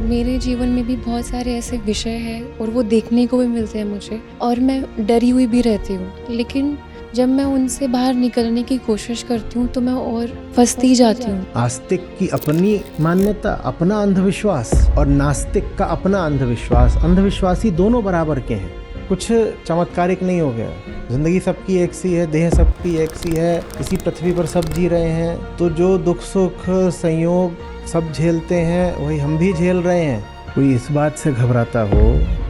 मेरे जीवन में भी बहुत सारे ऐसे विषय हैं और वो देखने को भी मिलते हैं मुझे, और मैं डरी हुई भी रहती हूँ। लेकिन जब मैं उनसे बाहर निकलने की कोशिश करती हूँ तो मैं और फंसती जाती हूँ। आस्तिक की अपनी मान्यता, अपना अंधविश्वास, और नास्तिक का अपना अंधविश्वास। अंधविश्वासी दोनों बराबर के हैं, कुछ चमत्कारिक नहीं हो गया। जिंदगी सबकी एक सी है, देह सबकी एक सी है, इसी पृथ्वी पर सब जी रहे हैं। तो जो दुख सुख संयोग सब झेलते हैं वही हम भी झेल रहे हैं। कोई इस बात से घबराता हो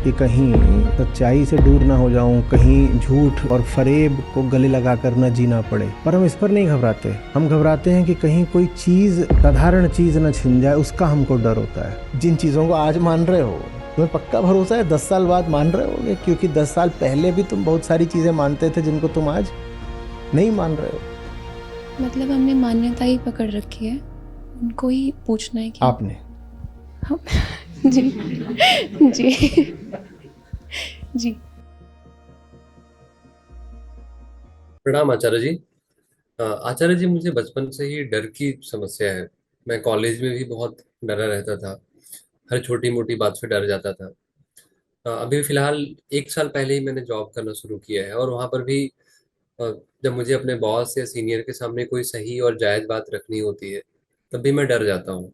कि कहीं सच्चाई से दूर ना हो जाऊं, कहीं झूठ और फरेब को गले लगाकर न जीना पड़े, पर हम इस पर नहीं घबराते। हम घबराते हैं कि कहीं कोई चीज, साधारण चीज न छिन जाए, उसका हमको डर होता है। जिन चीजों को आज मान रहे हो, तुम्हें पक्का भरोसा है 10 साल बाद मान रहे होगे, क्योंकि 10 साल पहले भी तुम बहुत सारी चीजें मानते थे जिनको तुम आज नहीं मान रहे हो। मतलब हमने मान्यता ही पकड़ रखी है, उनको ही पूछना है कि आपने हम जी जी जी। प्रणाम आचार्य जी। आचार्य जी, मुझे बचपन से ही डर की समस्या है। मैं कॉलेज में भी बहुत डरा रहता था। हर छोटी मोटी बात से डर जाता था। अभी फिलहाल 1 साल पहले ही मैंने जॉब करना शुरू किया है, और वहां पर भी अ, जब मुझे अपने बॉस या सीनियर के सामने कोई सही और जायज बात रखनी होती है, तब भी मैं डर जाता हूँ।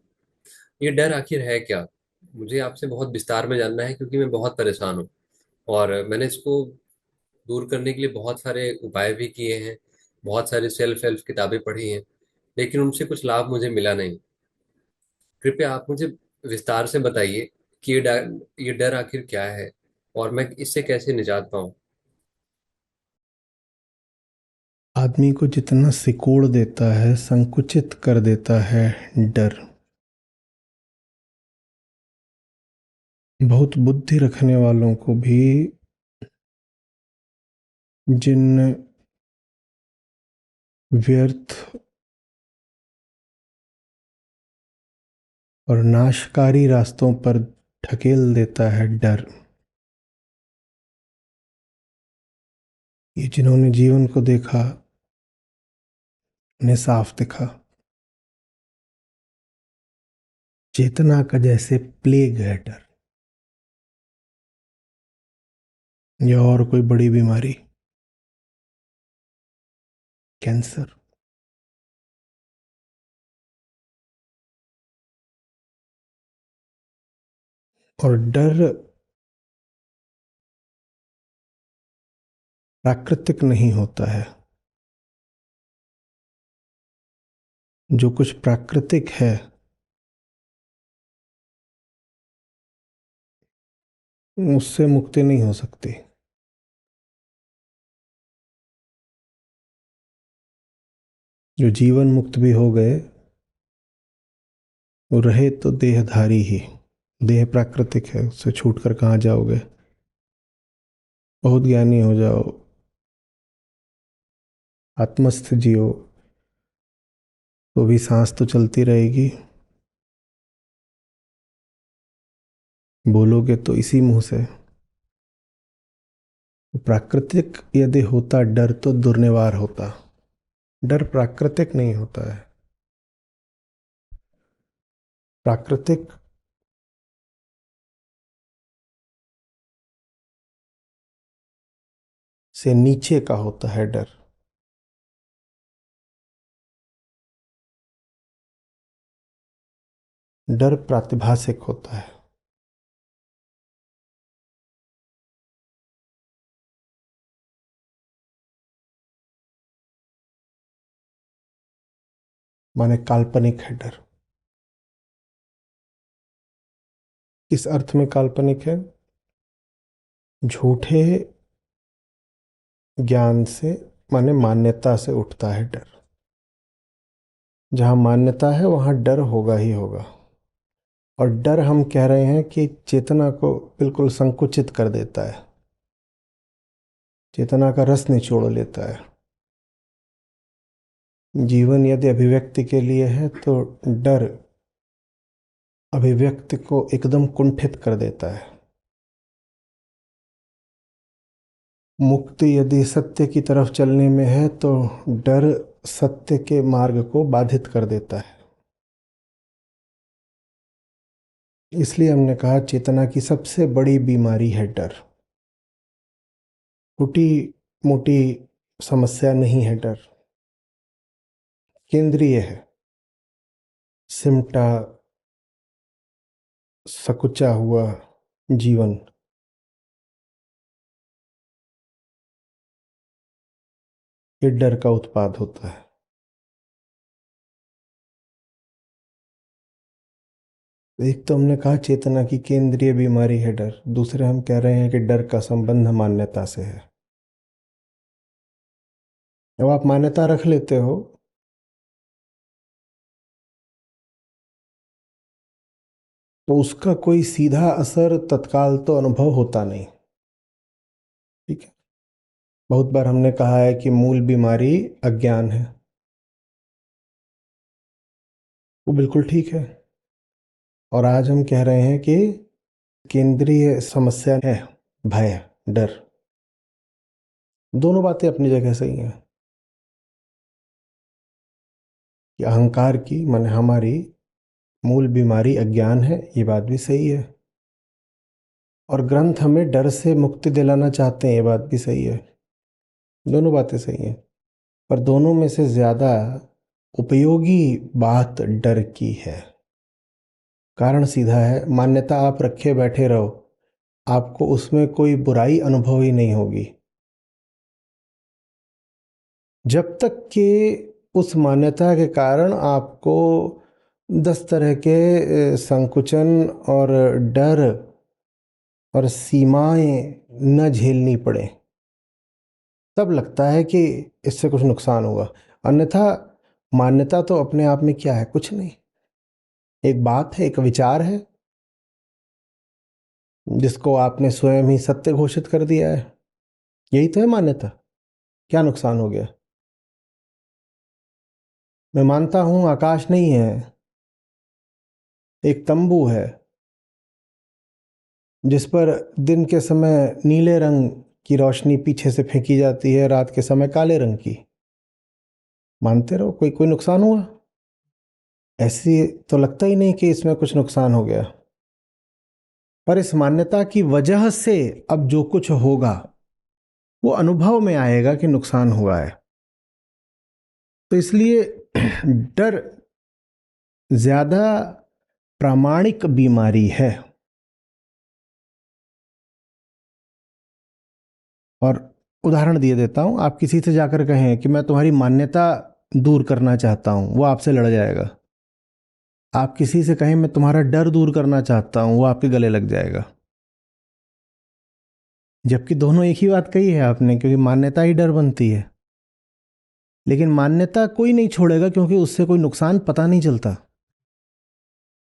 ये डर आखिर है क्या? मुझे आपसे बहुत विस्तार में जानना है, क्योंकि मैं बहुत परेशान हूँ। और मैंने इसको दूर करने के लिए बहुत सारे उपाय भी किए हैं, बहुत सारी सेल्फ हेल्प किताबें पढ़ी हैं, लेकिन उनसे कुछ लाभ मुझे मिला नहीं। कृपया आप मुझे विस्तार से बताइए कि ये डर आखिर क्या है, और मैं इससे कैसे निजात पाऊं। आदमी को जितना सिकोड़ देता है, संकुचित कर देता है डर। बहुत बुद्धि रखने वालों को भी जिन व्यर्थ और नाशकारी रास्तों पर ढकेल देता है डर। ये जिन्होंने जीवन को देखा, उन्हें साफ दिखा। चेतना का जैसे प्लेग है डर, या और कोई बड़ी बीमारी, कैंसर। और डर प्राकृतिक नहीं होता है। जो कुछ प्राकृतिक है उससे मुक्ति नहीं हो सकती। जो जीवन मुक्त भी हो गए, वो रहे तो देहधारी ही। देह प्राकृतिक है, उससे छूटकर कहाँ जाओगे। बहुत ज्ञानी हो जाओ, आत्मस्थ जियो, तो भी सांस तो चलती रहेगी। बोलोगे तो इसी मुंह से। प्राकृतिक यदि होता डर तो दुर्निवार होता। डर प्राकृतिक नहीं होता है। प्राकृतिक से नीचे का होता है डर। डर प्रातिभासिक होता है। माने काल्पनिक है डर। किस अर्थ में काल्पनिक है? झूठे ज्ञान से, माने मान्यता से उठता है डर। जहां मान्यता है वहां डर होगा ही होगा। और डर, हम कह रहे हैं कि चेतना को बिल्कुल संकुचित कर देता है, चेतना का रस निचोड़ लेता है। जीवन यदि अभिव्यक्ति के लिए है तो डर अभिव्यक्ति को एकदम कुंठित कर देता है। मुक्ति यदि सत्य की तरफ चलने में है तो डर सत्य के मार्ग को बाधित कर देता है। इसलिए हमने कहा चेतना की सबसे बड़ी बीमारी है डर। छोटी मोटी समस्या नहीं है डर, केंद्रीय है, सिमटा सकुचा हुआ जीवन, ये डर का उत्पाद होता है। एक तो हमने कहा चेतना की केंद्रीय बीमारी है डर, दूसरे हम कह रहे हैं कि डर का संबंध मान्यता से है। जब आप मान्यता रख लेते हो तो उसका कोई सीधा असर तत्काल तो अनुभव होता नहीं। ठीक है, बहुत बार हमने कहा है कि मूल बीमारी अज्ञान है, वो बिल्कुल ठीक है। और आज हम कह रहे हैं कि केंद्रीय समस्या है भय, डर। दोनों बातें अपनी जगह सही हैं। कि अहंकार की माने हमारी मूल बीमारी अज्ञान है, ये बात भी सही है। और ग्रंथ हमें डर से मुक्ति दिलाना चाहते हैं, ये बात भी सही है। दोनों बातें सही हैं, पर दोनों में से ज्यादा उपयोगी बात डर की है। कारण सीधा है, मान्यता आप रखे बैठे रहो, आपको उसमें कोई बुराई अनुभव ही नहीं होगी जब तक कि उस मान्यता के कारण आपको 10 तरह के संकुचन और डर और सीमाएं न झेलनी पड़े, तब लगता है कि इससे कुछ नुकसान होगा। अन्यथा मान्यता तो अपने आप में क्या है, कुछ नहीं, एक बात है, एक विचार है जिसको आपने स्वयं ही सत्य घोषित कर दिया है। यही तो है मान्यता, क्या नुकसान हो गया। मैं मानता हूं आकाश नहीं है, एक तंबू है जिस पर दिन के समय नीले रंग की रोशनी पीछे से फेंकी जाती है, रात के समय काले रंग की। मानते रहो, कोई कोई नुकसान हुआ? ऐसी तो लगता ही नहीं कि इसमें कुछ नुकसान हो गया। पर इस मान्यता की वजह से अब जो कुछ होगा वो अनुभव में आएगा कि नुकसान हुआ है। तो इसलिए डर ज्यादा प्रामाणिक बीमारी है। और उदाहरण दिए देता हूं, आप किसी से जाकर कहें कि मैं तुम्हारी मान्यता दूर करना चाहता हूं, वो आपसे लड़ जाएगा। आप किसी से कहें मैं तुम्हारा डर दूर करना चाहता हूं, वो आपके गले लग जाएगा। जबकि दोनों एक ही बात कही है आपने, क्योंकि मान्यता ही डर बनती है। लेकिन मान्यता कोई नहीं छोड़ेगा क्योंकि उससे कोई नुकसान पता नहीं चलता।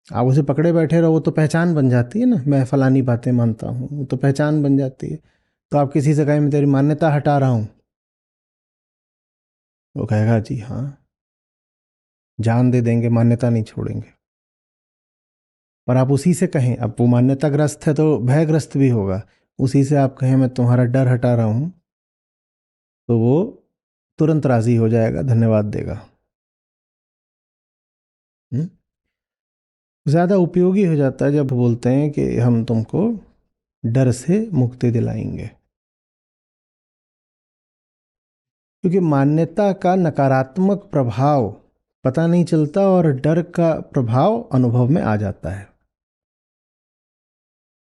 आप उसे पकड़े बैठे रहो, वो तो पहचान बन जाती है ना, मैं फलानी बातें मानता हूँ, वो तो पहचान बन जाती है। तो आप किसी से कहें मैं तेरी मान्यता हटा रहा हूँ, वो कहेगा जी हाँ, जान दे देंगे, मान्यता नहीं छोड़ेंगे। पर आप उसी से कहें, अब वो मान्यताग्रस्त है तो भयग्रस्त भी होगा, उसी से आप कहें मैं तुम्हारा डर हटा रहा हूँ, तो वो तुरंत राजी हो जाएगा, धन्यवाद देगा। हम्म? ज़्यादा उपयोगी हो जाता है जब बोलते हैं कि हम तुमको डर से मुक्ति दिलाएंगे। क्योंकि मान्यता का नकारात्मक प्रभाव पता नहीं चलता और डर का प्रभाव अनुभव में आ जाता है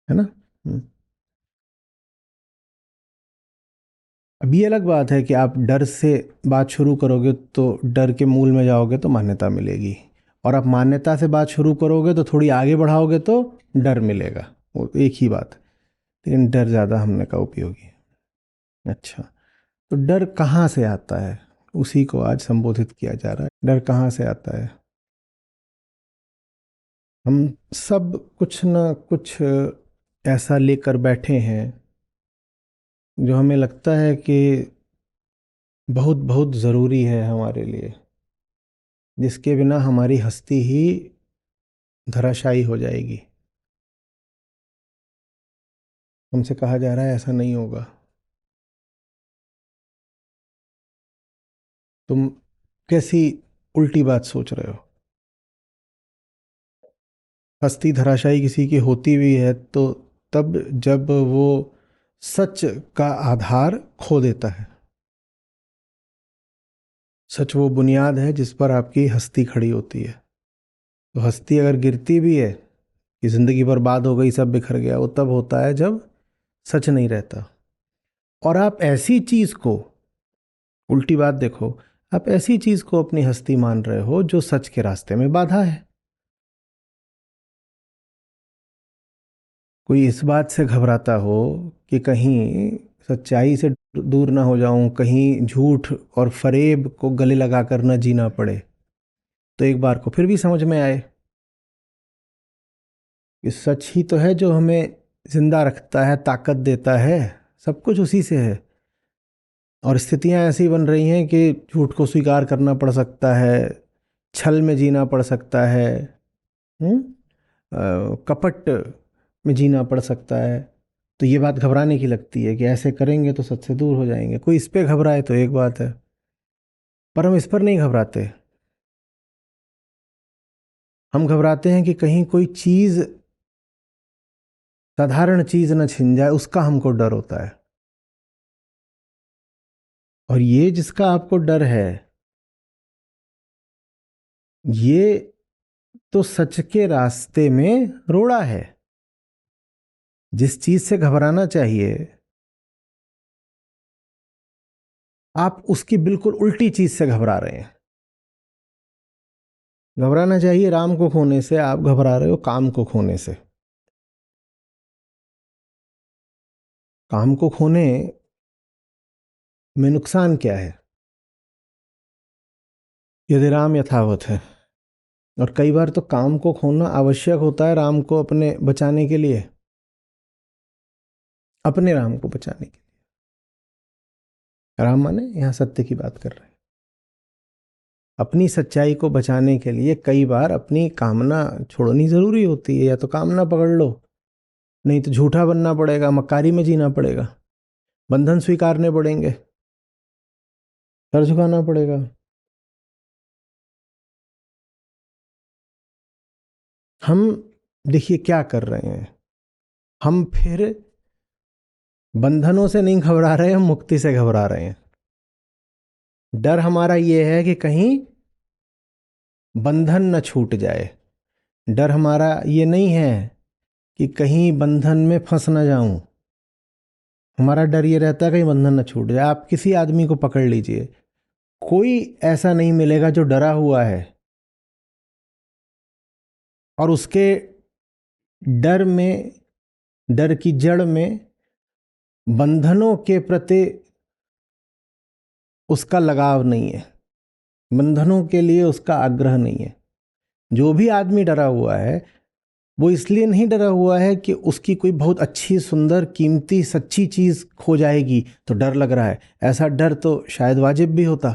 ना। अब ये अलग बात है कि आप डर से बात शुरू करोगे तो डर के मूल में जाओगे तो मान्यता मिलेगी, और आप मान्यता से बात शुरू करोगे तो थोड़ी आगे बढ़ाओगे तो डर मिलेगा। वो एक ही बात है, लेकिन डर ज़्यादा हमने का उपयोगी है। अच्छा, तो डर कहाँ से आता है, उसी को आज संबोधित किया जा रहा है। डर कहाँ से आता है? हम सब कुछ न कुछ ऐसा लेकर बैठे हैं जो हमें लगता है कि बहुत बहुत ज़रूरी है हमारे लिए, जिसके बिना हमारी हस्ती ही धराशायी हो जाएगी। हमसे कहा जा रहा है ऐसा नहीं होगा, तुम कैसी उल्टी बात सोच रहे हो। हस्ती धराशायी किसी की होती भी है तो तब जब वो सच का आधार खो देता है। सच वो बुनियाद है जिस पर आपकी हस्ती खड़ी होती है। तो हस्ती अगर गिरती भी है कि जिंदगी बर्बाद हो गई, सब बिखर गया, वो तब होता है जब सच नहीं रहता। और आप ऐसी चीज को, उल्टी बात देखो, आप ऐसी चीज को अपनी हस्ती मान रहे हो जो सच के रास्ते में बाधा है। कोई इस बात से घबराता हो कि कहीं सच्चाई से दूर ना हो जाऊं, कहीं झूठ और फरेब को गले लगाकर न जीना पड़े, तो एक बार को फिर भी समझ में आए कि सच ही तो है जो हमें जिंदा रखता है, ताकत देता है, सब कुछ उसी से है। और स्थितियां ऐसी बन रही हैं कि झूठ को स्वीकार करना पड़ सकता है, छल में जीना पड़ सकता है, कपट में जीना पड़ सकता है। तो ये बात घबराने की लगती है कि ऐसे करेंगे तो सच से दूर हो जाएंगे। कोई इस पे घबराए तो एक बात है, पर हम इस पर नहीं घबराते। हम घबराते हैं कि कहीं कोई चीज, साधारण चीज न छिन जाए, उसका हमको डर होता है। और ये जिसका आपको डर है, ये तो सच के रास्ते में रोड़ा है। जिस चीज से घबराना चाहिए, आप उसकी बिल्कुल उल्टी चीज से घबरा रहे हैं। घबराना चाहिए राम को खोने से, आप घबरा रहे हो काम को खोने से। काम को खोने में नुकसान क्या है यदि राम यथावत है? और कई बार तो काम को खोना आवश्यक होता है राम को अपने बचाने के लिए, अपने राम को बचाने के लिए। राम माने यहां सत्य की बात कर रहे हैं। अपनी सच्चाई को बचाने के लिए कई बार अपनी कामना छोड़नी जरूरी होती है। या तो कामना पकड़ लो, नहीं तो झूठा बनना पड़ेगा, मक्कारी में जीना पड़ेगा, बंधन स्वीकारने पड़ेंगे, सर झुकाना पड़ेगा। हम देखिए क्या कर रहे हैं, हम फिर बंधनों से नहीं घबरा रहे, हम मुक्ति से घबरा रहे हैं। डर हमारा ये है कि कहीं बंधन न छूट जाए। डर हमारा ये नहीं है कि कहीं बंधन में फंस न जाऊं। हमारा डर ये रहता है कहीं बंधन न छूट जाए। आप किसी आदमी को पकड़ लीजिए, कोई ऐसा नहीं मिलेगा जो डरा हुआ है और उसके डर में, डर की जड़ में बंधनों के प्रति उसका लगाव नहीं है, बंधनों के लिए उसका आग्रह नहीं है। जो भी आदमी डरा हुआ है वो इसलिए नहीं डरा हुआ है कि उसकी कोई बहुत अच्छी, सुंदर, कीमती, सच्ची चीज खो जाएगी तो डर लग रहा है। ऐसा डर तो शायद वाजिब भी होता।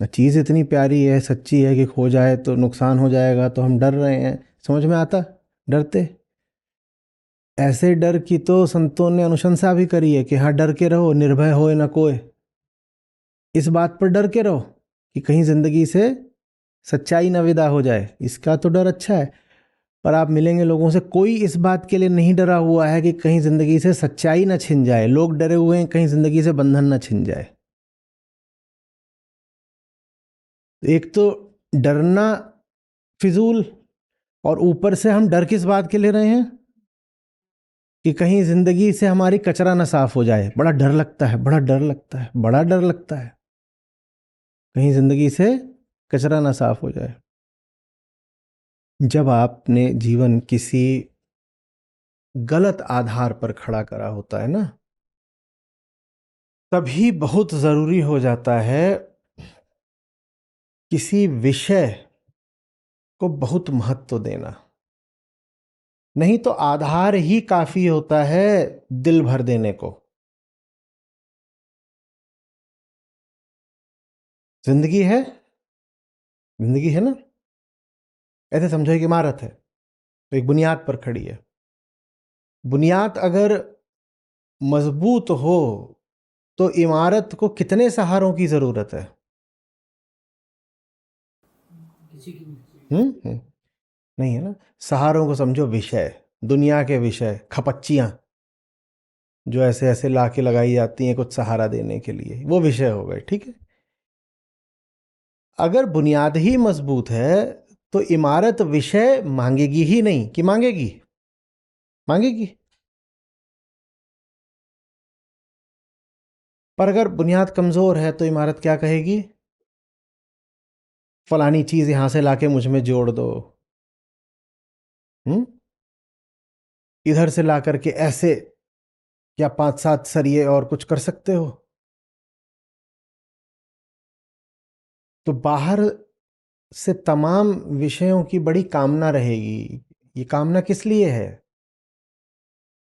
चीज इतनी प्यारी है, सच्ची है कि खो जाए तो नुकसान हो जाएगा, तो हम डर रहे हैं। समझ में आता डरते? ऐसे डर की तो संतों ने अनुशंसा भी करी है कि हाँ, डर के रहो, निर्भय होए न कोय। इस बात पर डर के रहो कि कहीं जिंदगी से सच्चाई न विदा हो जाए, इसका तो डर अच्छा है। पर आप मिलेंगे लोगों से, कोई इस बात के लिए नहीं डरा हुआ है कि कहीं जिंदगी से सच्चाई न छिन जाए। लोग डरे हुए हैं कहीं जिंदगी से बंधन न छिन जाए। एक तो डरना फिजूल, और ऊपर से हम डर किस बात के ले रहे हैं कि कहीं जिंदगी से हमारी कचरा ना साफ हो जाए। बड़ा डर लगता है, बड़ा डर लगता है, बड़ा डर लगता है कहीं जिंदगी से कचरा ना साफ हो जाए। जब आपने जीवन किसी गलत आधार पर खड़ा करा होता है ना, तभी बहुत जरूरी हो जाता है किसी विषय को बहुत महत्व देना। नहीं तो आधार ही काफी होता है दिल भर देने को। जिंदगी है, जिंदगी है ना, ऐसे समझो एक इमारत है तो एक बुनियाद पर खड़ी है। बुनियाद अगर मजबूत हो तो इमारत को कितने सहारों की जरूरत है? हम्म। नहीं है ना। सहारों को समझो विषय, दुनिया के विषय, खपच्चियां जो ऐसे ऐसे लाके लगाई जाती हैं कुछ सहारा देने के लिए, वो विषय हो गए, ठीक है। अगर बुनियाद ही मजबूत है तो इमारत विषय मांगेगी ही नहीं, कि मांगेगी? मांगेगी। पर अगर बुनियाद कमजोर है तो इमारत क्या कहेगी? फलानी चीज यहां से लाके मुझ में जोड़ दो। हम्म। इधर से ला करके ऐसे, क्या 5-7 सरिये और कुछ कर सकते हो? तो बाहर से तमाम विषयों की बड़ी कामना रहेगी। ये कामना किस लिए है?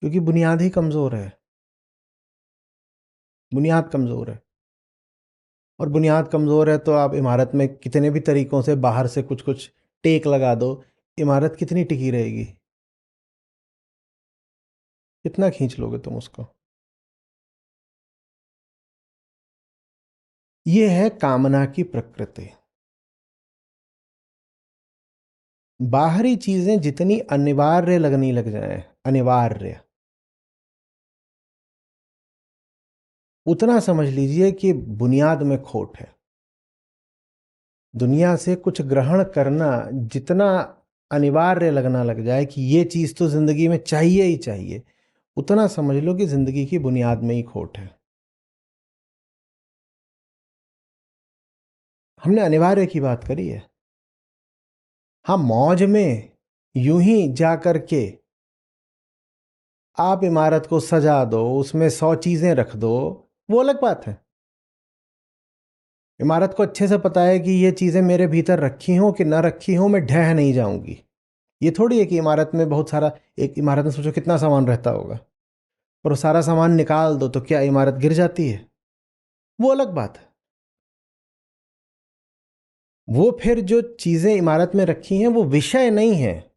क्योंकि बुनियाद ही कमजोर है। बुनियाद कमजोर है, और बुनियाद कमजोर है तो आप इमारत में कितने भी तरीकों से बाहर से कुछ कुछ टेक लगा दो, इमारत कितनी टिकी रहेगी? कितना खींच लोगे तुम उसको? ये है कामना की प्रकृति। बाहरी चीजें जितनी अनिवार्य लगने लग जाए, अनिवार्य, उतना समझ लीजिए कि बुनियाद में खोट है। दुनिया से कुछ ग्रहण करना जितना अनिवार्य लगना लग जाए कि ये चीज तो जिंदगी में चाहिए ही चाहिए, उतना समझ लो कि जिंदगी की बुनियाद में ही खोट है। हमने अनिवार्य की बात करी है। हाँ, मौज में यूं ही जा करके आप इमारत को सजा दो, उसमें 100 चीजें रख दो, वो अलग बात है। इमारत को अच्छे से पता है कि ये चीजें मेरे भीतर रखी हों कि ना रखी हों, मैं ढह नहीं जाऊंगी। ये थोड़ी है कि इमारत में बहुत सारा, एक इमारत में सोचो कितना सामान रहता होगा, और वो सारा सामान निकाल दो तो क्या इमारत गिर जाती है? वो अलग बात है। वो फिर जो चीजें इमारत में रखी हैं वो विषय नहीं है।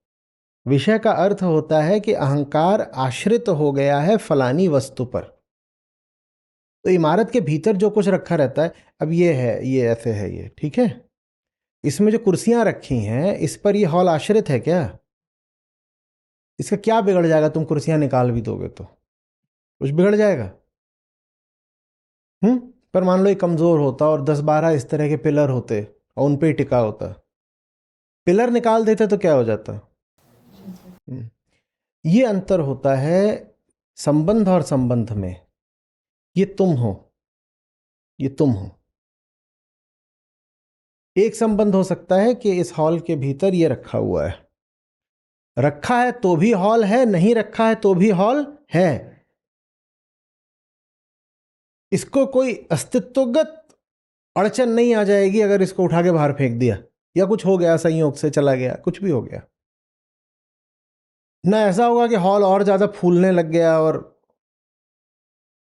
विषय का अर्थ होता है कि अहंकार आश्रित हो गया है फलानी वस्तु पर। तो इमारत के भीतर जो कुछ रखा रहता है, अब ये है, ये ऐसे है, ये ठीक है। इसमें जो कुर्सियां रखी हैं, इस पर ये हॉल आश्रित है क्या? इसका क्या बिगड़ जाएगा? तुम कुर्सियां निकाल भी दोगे तो कुछ बिगड़ जाएगा? पर मान लो ये कमजोर होता और 10-12 इस तरह के पिलर होते और उन पे ही टिका होता, पिलर निकाल देते तो क्या हो जाता? ये अंतर होता है संबंध और संबंध में। ये तुम हो, ये तुम हो। एक संबंध हो सकता है कि इस हॉल के भीतर ये रखा हुआ है, रखा है तो भी हॉल है, नहीं रखा है तो भी हॉल है। इसको कोई अस्तित्वगत अड़चन नहीं आ जाएगी अगर इसको उठा के बाहर फेंक दिया, या कुछ हो गया, संयोग से चला गया, कुछ भी हो गया। ना ऐसा होगा कि हॉल और ज्यादा फूलने लग गया और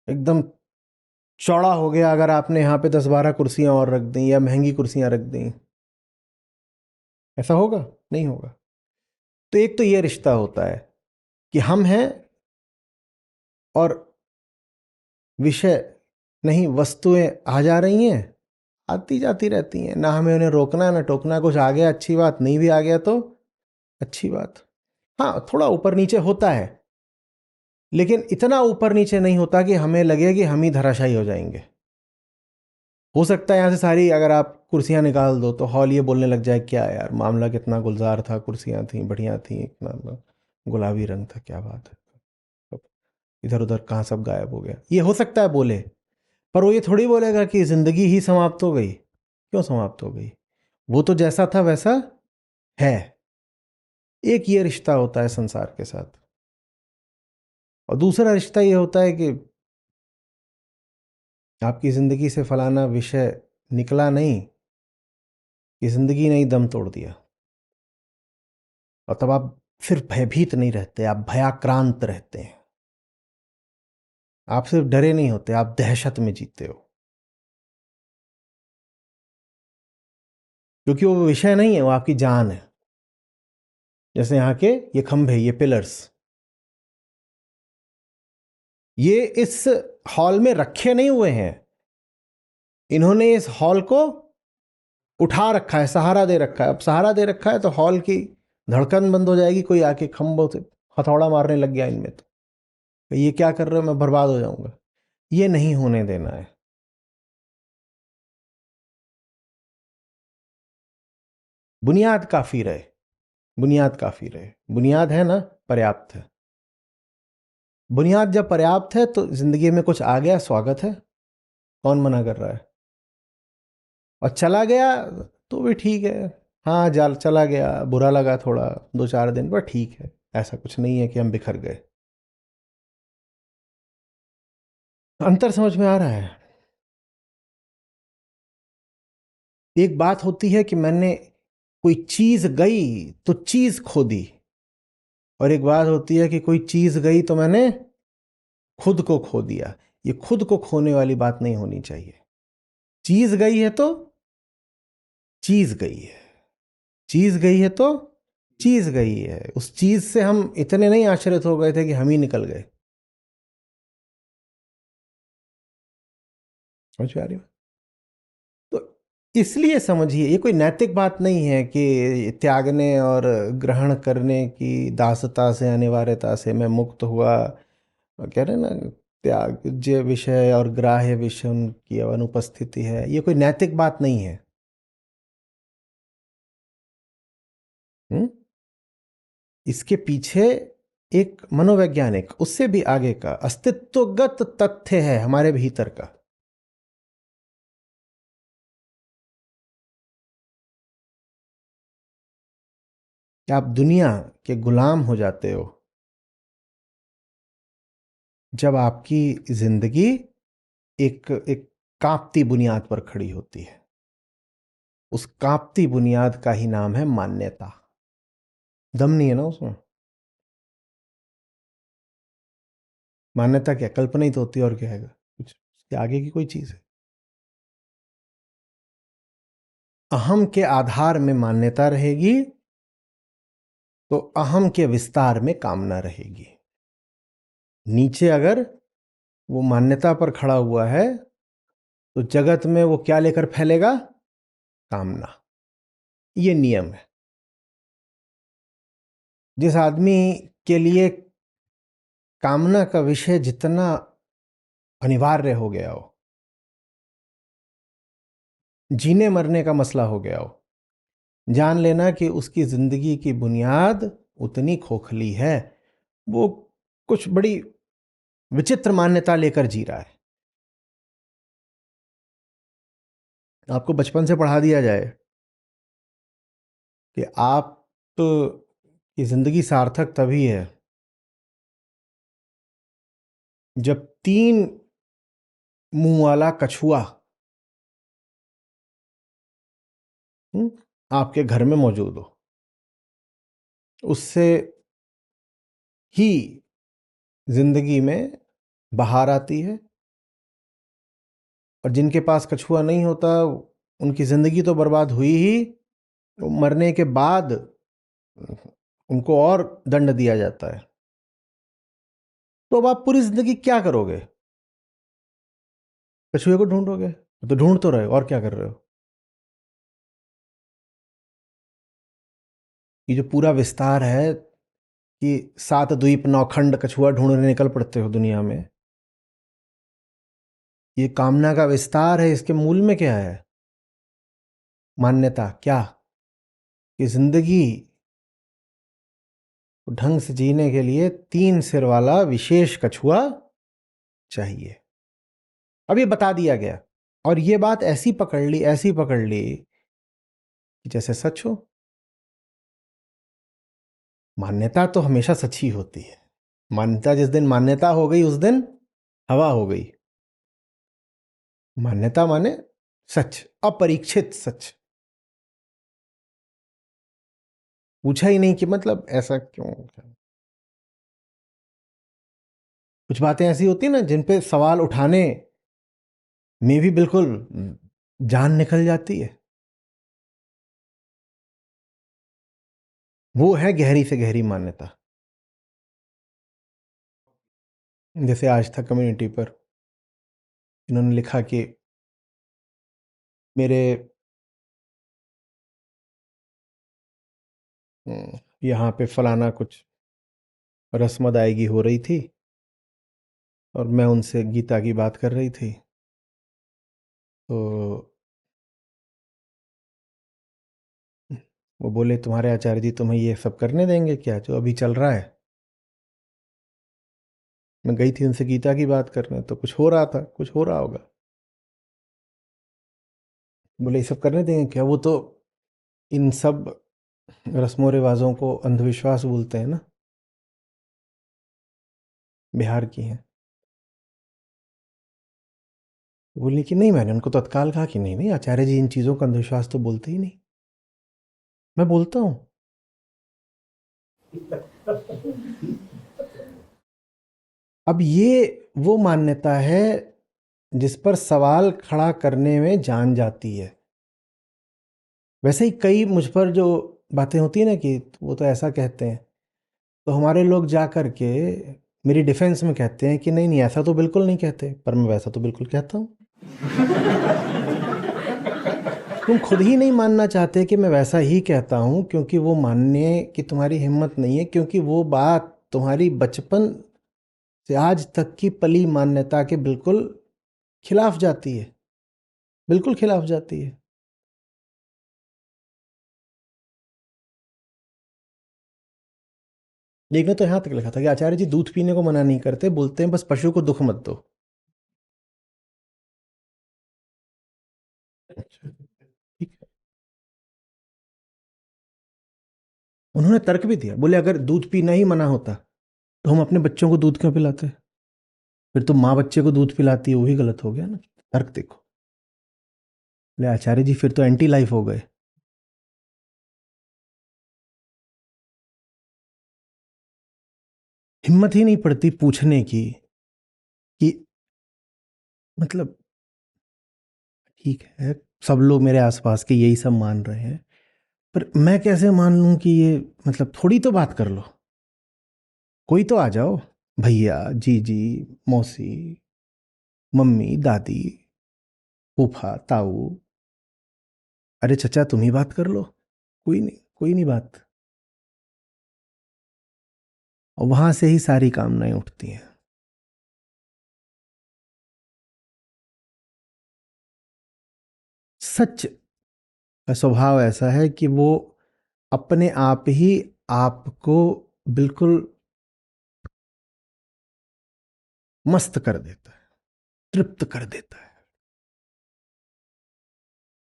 एकदम चौड़ा हो गया अगर आपने यहां पे 10-12 कुर्सियां और रख दी या महंगी कुर्सियां रख दी। ऐसा होगा? नहीं होगा। तो एक तो ये रिश्ता होता है कि हम हैं और विषय नहीं, वस्तुएं आ जा रही हैं, आती जाती रहती हैं, ना हमें उन्हें रोकना ना टोकना। कुछ आ गया अच्छी बात, नहीं भी आ गया तो अच्छी बात। हाँ, थोड़ा ऊपर नीचे होता है, लेकिन इतना ऊपर नीचे नहीं होता कि हमें लगे कि हम ही धराशायी हो जाएंगे। हो सकता है यहाँ से सारी अगर आप कुर्सियां निकाल दो तो हॉल ये बोलने लग जाए, क्या यार मामला कितना गुलजार था, कुर्सियां थी बढ़िया थी, इतना गुलाबी रंग था, क्या बात है, इधर उधर कहाँ सब गायब हो गया। ये हो सकता है बोले, पर वो ये थोड़ी बोलेगा कि जिंदगी ही समाप्त हो गई। क्यों समाप्त हो गई? वो तो जैसा था वैसा है। एक ये रिश्ता होता है संसार के साथ, और दूसरा रिश्ता ये होता है कि आपकी जिंदगी से फलाना विषय निकला नहीं, कि जिंदगी ने ही दम तोड़ दिया, और तब आप फिर भयभीत नहीं रहते, आप भयाक्रांत रहते हैं। आप सिर्फ डरे नहीं होते, आप दहशत में जीते हो, क्योंकि वो विषय नहीं है, वो आपकी जान है। जैसे यहाँ के ये खंभे, ये पिलर्स, ये इस हॉल में रखे नहीं हुए हैं, इन्होंने इस हॉल को उठा रखा है, सहारा दे रखा है। अब सहारा दे रखा है तो हॉल की धड़कन बंद हो जाएगी, कोई आके खम्भों से हथौड़ा मारने लग गया इनमें, तो ये क्या कर रहे हो, मैं बर्बाद हो जाऊंगा। ये नहीं होने देना है। बुनियाद काफी रहे, बुनियाद काफी रहे, बुनियाद है ना, पर्याप्त है। बुनियाद जब पर्याप्त है तो जिंदगी में कुछ आ गया, स्वागत है, कौन मना कर रहा है। और चला गया तो भी ठीक है, हाँ जाल चला गया, बुरा लगा थोड़ा 2-4 दिन, पर ठीक है, ऐसा कुछ नहीं है कि हम बिखर गए। अंतर समझ में आ रहा है। एक बात होती है कि मैंने कोई चीज गई तो चीज खो दी, और एक बात होती है कि कोई चीज गई तो मैंने खुद को खो दिया। ये खुद को खोने वाली बात नहीं होनी चाहिए। चीज गई है तो चीज गई है, चीज गई है तो चीज गई है। उस चीज से हम इतने नहीं आश्चर्य हो गए थे कि हम ही निकल गए। समझ में आ रही है? तो इसलिए समझिए, ये कोई नैतिक बात नहीं है कि त्यागने और ग्रहण करने की दासता से, अनिवार्यता से मैं मुक्त हुआ। कह रहे हैं ना, त्याज्य विषय और ग्राह्य विषय उनकी अनुपस्थिति है, ये कोई नैतिक बात नहीं है। हुँ? इसके पीछे एक मनोवैज्ञानिक, उससे भी आगे का अस्तित्वगत तथ्य है हमारे भीतर का। कि आप दुनिया के गुलाम हो जाते हो जब आपकी जिंदगी एक एक कांपती बुनियाद पर खड़ी होती है। उस कांपती बुनियाद का ही नाम है मान्यता। दम नहीं है ना उसमें। मान्यता क्या, कल्पना ही तो होती है, और क्या है कुछ उसके आगे की कोई चीज है। अहम के आधार में मान्यता रहेगी तो अहम के विस्तार में कामना रहेगी। नीचे अगर वो मान्यता पर खड़ा हुआ है तो जगत में वो क्या लेकर फैलेगा, कामना। ये नियम है। जिस आदमी के लिए कामना का विषय जितना अनिवार्य हो गया हो, जीने मरने का मसला हो गया हो, जान लेना कि उसकी जिंदगी की बुनियाद उतनी खोखली है। वो कुछ बड़ी विचित्र मान्यता लेकर जी रहा है। आपको बचपन से पढ़ा दिया जाए कि आप की जिंदगी सार्थक तभी है जब 3 मुंह वाला कछुआ आपके घर में मौजूद हो। उससे ही जिंदगी में बहार आती है। और जिनके पास कछुआ नहीं होता उनकी जिंदगी तो बर्बाद हुई ही, तो मरने के बाद उनको और दंड दिया जाता है। तो अब आप पूरी जिंदगी क्या करोगे, कछुए को ढूंढोगे? तो ढूंढ तो रहे हो, और क्या कर रहे हो? ये जो पूरा विस्तार है कि 7 द्वीप 9 खंड कछुआ ढूंढने निकल पड़ते हो दुनिया में, ये कामना का विस्तार है। इसके मूल में क्या है? मान्यता। क्या? कि जिंदगी ढंग से जीने के लिए 3 सिर वाला विशेष कछुआ चाहिए। अब ये बता दिया गया, और ये बात ऐसी पकड़ ली, ऐसी पकड़ ली कि जैसे सच हो। मान्यता तो हमेशा सच ही होती है। मान्यता, जिस दिन मान्यता हो गई उस दिन हवा हो गई। मान्यता माने सच, अपरीक्षित सच। पूछा ही नहीं कि मतलब ऐसा क्यों। कुछ बातें ऐसी होती है ना जिन पे सवाल उठाने में भी बिल्कुल जान निकल जाती है। वो है गहरी से गहरी मान्यता। जैसे आज तक कम्युनिटी पर इन्होंने लिखा कि मेरे यहाँ पे फलाना कुछ रस्म अदायगी हो रही थी और मैं उनसे गीता की बात कर रही थी, तो वो बोले तुम्हारे आचार्य जी तुम्हें ये सब करने देंगे क्या जो अभी चल रहा है। मैं गई थी उनसे गीता की बात करने, तो कुछ हो रहा था, कुछ हो रहा होगा। बोले ये सब करने देंगे क्या, वो तो इन सब रस्मों रिवाजों को अंधविश्वास बोलते हैं ना, बिहार की हैं। बोली कि नहीं, मैंने उनको तत्काल कहा कि नहीं नहीं आचार्य जी इन चीज़ों का अंधविश्वास तो बोलते ही नहीं। मैं बोलता हूँ। अब ये वो मान्यता है जिस पर सवाल खड़ा करने में जान जाती है। वैसे ही कई मुझ पर जो बातें होती है ना कि वो तो ऐसा कहते हैं, तो हमारे लोग जा कर के मेरी डिफेंस में कहते हैं कि नहीं नहीं ऐसा तो बिल्कुल नहीं कहते, पर मैं वैसा तो बिल्कुल कहता हूँ। तुम खुद ही नहीं मानना चाहते कि मैं वैसा ही कहता हूँ, क्योंकि वो मानने की तुम्हारी हिम्मत नहीं है, क्योंकि वो बात तुम्हारी बचपन से आज तक की पली मान्यता के बिल्कुल खिलाफ जाती है, बिल्कुल खिलाफ जाती है। एक ने तो यहाँ तक लिखा था कि आचार्य जी दूध पीने को मना नहीं करते, बोलते हैं बस पशु को दुख मत दो। अच्छा, ठीक है। उन्होंने तर्क भी दिया, बोले अगर दूध पीना ही मना होता तो हम अपने बच्चों को दूध क्यों पिलाते, फिर तो माँ बच्चे को दूध पिलाती है, वही गलत हो गया ना। तर्क देखो। बोले आचार्य जी फिर तो एंटी लाइफ हो गए। हिम्मत ही नहीं पड़ती पूछने की कि मतलब ठीक है सब लोग मेरे आसपास के यही सब मान रहे हैं, पर मैं कैसे मान लूं कि ये मतलब थोड़ी तो बात कर लो, कोई तो आ जाओ, भैया जीजी मौसी मम्मी दादी फूफा ताऊ, अरे चचा तुम ही बात कर लो, कोई नहीं कोई नहीं बात। और वहां से ही सारी कामनाएं उठती हैं। सच का स्वभाव ऐसा है कि वो अपने आप ही आपको बिल्कुल मस्त कर देता है, तृप्त कर देता है,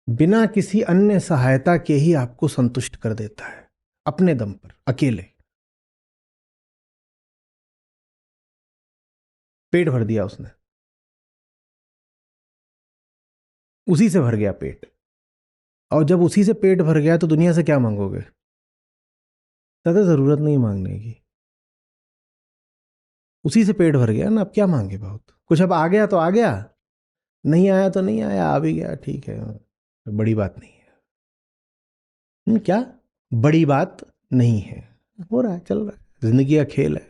बिना किसी अन्य सहायता के ही आपको संतुष्ट कर देता है, अपने दम पर अकेले। पेट भर दिया उसने, उसी से भर गया पेट, और जब उसी से पेट भर गया तो दुनिया से क्या मांगोगे, ज्यादा जरूरत नहीं मांगने की, उसी से पेट भर गया ना, अब क्या मांगे बहुत कुछ, अब आ गया तो आ गया, नहीं आया तो नहीं आया, आ भी गया ठीक है, बड़ी बात नहीं है। क्या बड़ी बात नहीं है, हो रहा है चल रहा है, जिंदगी का खेल है,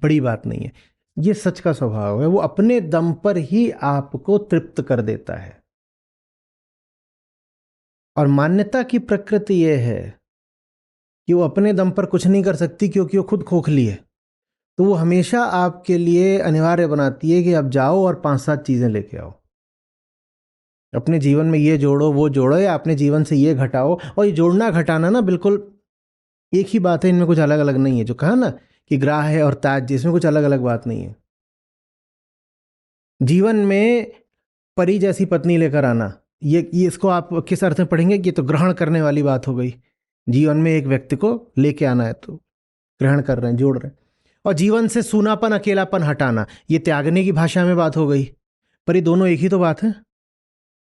बड़ी बात नहीं है। ये सच का स्वभाव है, वो अपने दम पर ही आपको तृप्त कर देता है। और मान्यता की प्रकृति यह है कि वो अपने दम पर कुछ नहीं कर सकती, क्योंकि वो खुद खोखली है, तो वो हमेशा आपके लिए अनिवार्य बनाती है कि आप जाओ और 5-7 चीजें लेके आओ, अपने जीवन में ये जोड़ो वो जोड़ो, या अपने जीवन से ये घटाओ। और ये जोड़ना घटाना ना बिल्कुल एक ही बात है, इनमें कुछ अलग अलग नहीं है। जो कहा ना कि ग्राह है और ताज, इसमें कुछ अलग अलग बात नहीं है। जीवन में परी जैसी पत्नी लेकर आना, ये इसको आप किस अर्थ में पढ़ेंगे कि ये तो ग्रहण करने वाली बात हो गई। जीवन में एक व्यक्ति को लेके आना है तो ग्रहण कर रहे हैं, जोड़ रहे हैं। और जीवन से सूनापन अकेलापन हटाना, ये त्यागने की भाषा में बात हो गई। पर ये दोनों एक ही तो बात है,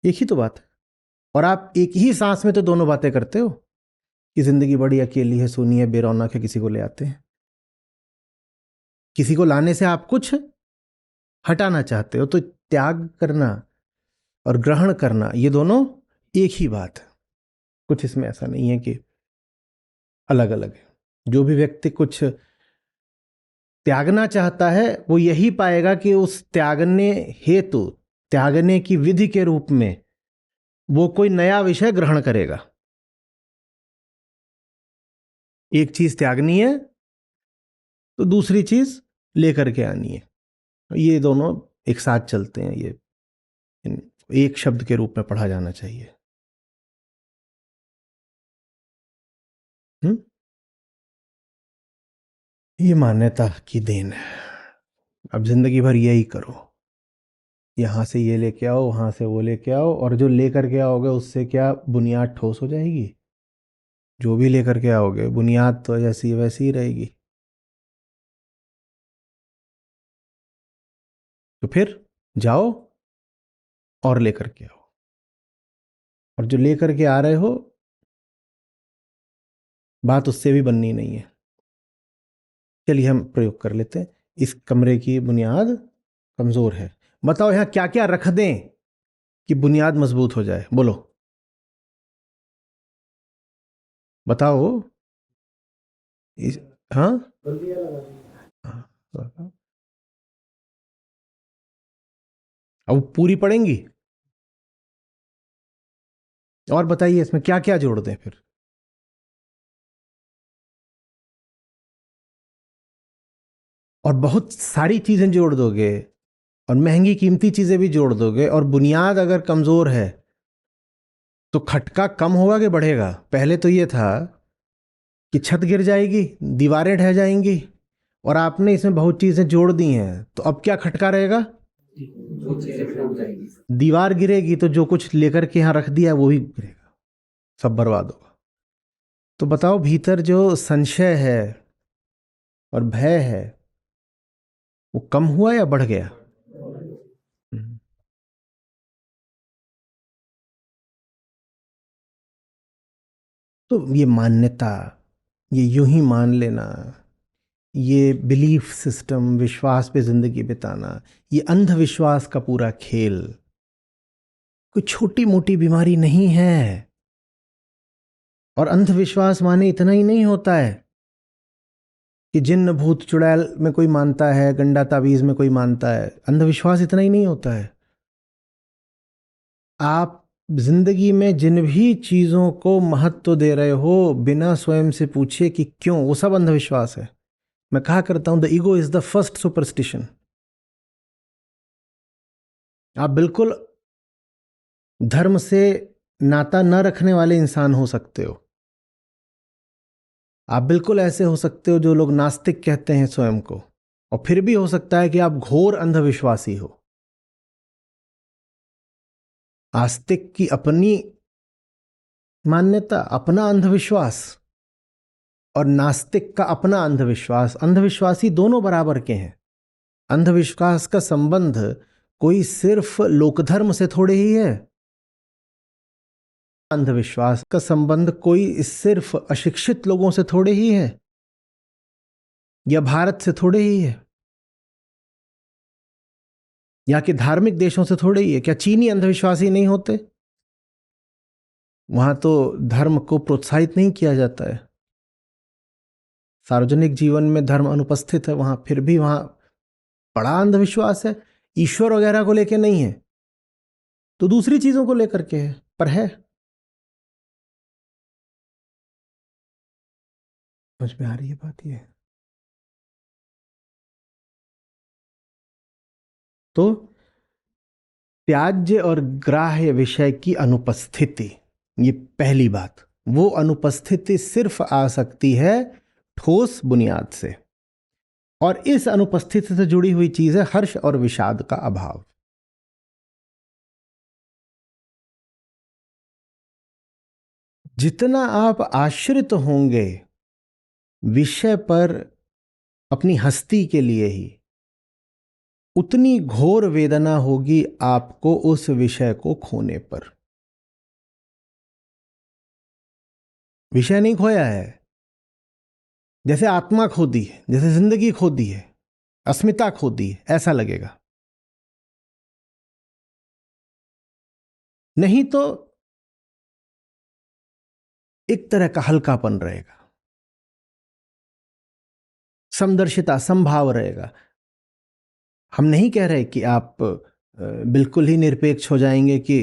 एक ही तो बात है। और आप एक ही सांस में तो दोनों बातें करते हो कि जिंदगी बड़ी अकेली है, सूनी है, बेरौनक है, किसी को ले आते हैं। किसी को लाने से आप कुछ हटाना चाहते हो, तो त्याग करना और ग्रहण करना ये दोनों एक ही बात है। कुछ इसमें ऐसा नहीं है कि अलग अलग है। जो भी व्यक्ति कुछ त्यागना चाहता है वो यही पाएगा कि उस त्यागने हेतु, त्यागने की विधि के रूप में वो कोई नया विषय ग्रहण करेगा। एक चीज त्यागनी है तो दूसरी चीज लेकर के आनी है। ये दोनों एक साथ चलते हैं, ये एक शब्द के रूप में पढ़ा जाना चाहिए। हम्म ये मान्यता की देन है। अब जिंदगी भर यही करो, यहाँ से ये लेके आओ, वहाँ से वो लेके आओ, और जो लेकर के आओगे उससे क्या बुनियाद ठोस हो जाएगी? जो भी लेकर के आओगे बुनियाद तो जैसी वैसी ही रहेगी। तो फिर जाओ और लेकर के आओ, और जो लेकर के आ रहे हो बात उससे भी बननी नहीं है। चलिए हम प्रयोग कर लेते हैं। इस कमरे की बुनियाद कमजोर है, बताओ यहाँ क्या क्या रख दें कि बुनियाद मजबूत हो जाए? बोलो, बताओ। इस हाँ हाँ, बताओ। अब पूरी पड़ेंगी, और बताइए इसमें क्या क्या जोड़ दें फिर? और बहुत सारी चीजें जोड़ दोगे, और महंगी कीमती चीजें भी जोड़ दोगे, और बुनियाद अगर कमजोर है तो खटका कम होगा कि बढ़ेगा? पहले तो ये था कि छत गिर जाएगी, दीवारें ढह जाएंगी, और आपने इसमें बहुत चीजें जोड़ दी हैं, तो अब क्या खटका रहेगा? दीवार गिरेगी तो जो कुछ लेकर के यहाँ रख दिया वो भी गिरेगा, सब बर्बाद होगा। तो बताओ, भीतर जो संशय है और भय है वो कम हुआ या बढ़ गया? हम्म। तो ये मान्यता, ये यूं ही मान लेना, ये बिलीफ सिस्टम, विश्वास पे जिंदगी बिताना, ये अंधविश्वास का पूरा खेल कोई छोटी मोटी बीमारी नहीं है। और अंधविश्वास माने इतना ही नहीं होता है कि जिन्न भूत चुड़ैल में कोई मानता है, गंडा ताबीज में कोई मानता है। अंधविश्वास इतना ही नहीं होता है। आप जिंदगी में जिन भी चीजों को महत्व दे रहे हो बिना स्वयं से पूछे कि क्यों, वो सब अंधविश्वास है। मैं कहा करता हूं the ego is the first superstition. आप बिल्कुल धर्म से नाता न रखने वाले इंसान हो सकते हो, आप बिल्कुल ऐसे हो सकते हो जो लोग नास्तिक कहते हैं स्वयं को, और फिर भी हो सकता है कि आप घोर अंधविश्वासी हो। आस्तिक की अपनी मान्यता, अपना अंधविश्वास, और नास्तिक का अपना अंधविश्वास। अंधविश्वासी दोनों बराबर के हैं। अंधविश्वास का संबंध कोई सिर्फ लोकधर्म से थोड़े ही है। अंधविश्वास का संबंध कोई सिर्फ अशिक्षित लोगों से थोड़े ही है, या भारत से थोड़े ही है, या कि धार्मिक देशों से थोड़े ही है। क्या चीनी अंधविश्वासी नहीं होते? वहां तो धर्म को प्रोत्साहित नहीं किया जाता है, सार्वजनिक जीवन में धर्म अनुपस्थित है वहां, फिर भी वहां बड़ा अंधविश्वास है। ईश्वर वगैरह को लेकर नहीं है तो दूसरी चीजों को लेकर के है, पर है। समझ में आ रही है बात? ये तो त्याज्य और ग्राह्य विषय की अनुपस्थिति, ये पहली बात। वो अनुपस्थिति सिर्फ आ सकती है ठोस बुनियाद से, और इस अनुपस्थिति से जुड़ी हुई चीज है हर्ष और विषाद का अभाव। जितना आप आश्रित होंगे विषय पर अपनी हस्ती के लिए ही, उतनी घोर वेदना होगी आपको उस विषय को खोने पर। विषय नहीं खोया है, जैसे आत्मा खो दी है, जैसे जिंदगी खो दी है, अस्मिता खो दी है, ऐसा लगेगा। नहीं तो एक तरह का हल्कापन रहेगा, समदर्शिता, संभाव रहेगा। हम नहीं कह रहे कि आप बिल्कुल ही निरपेक्ष हो जाएंगे कि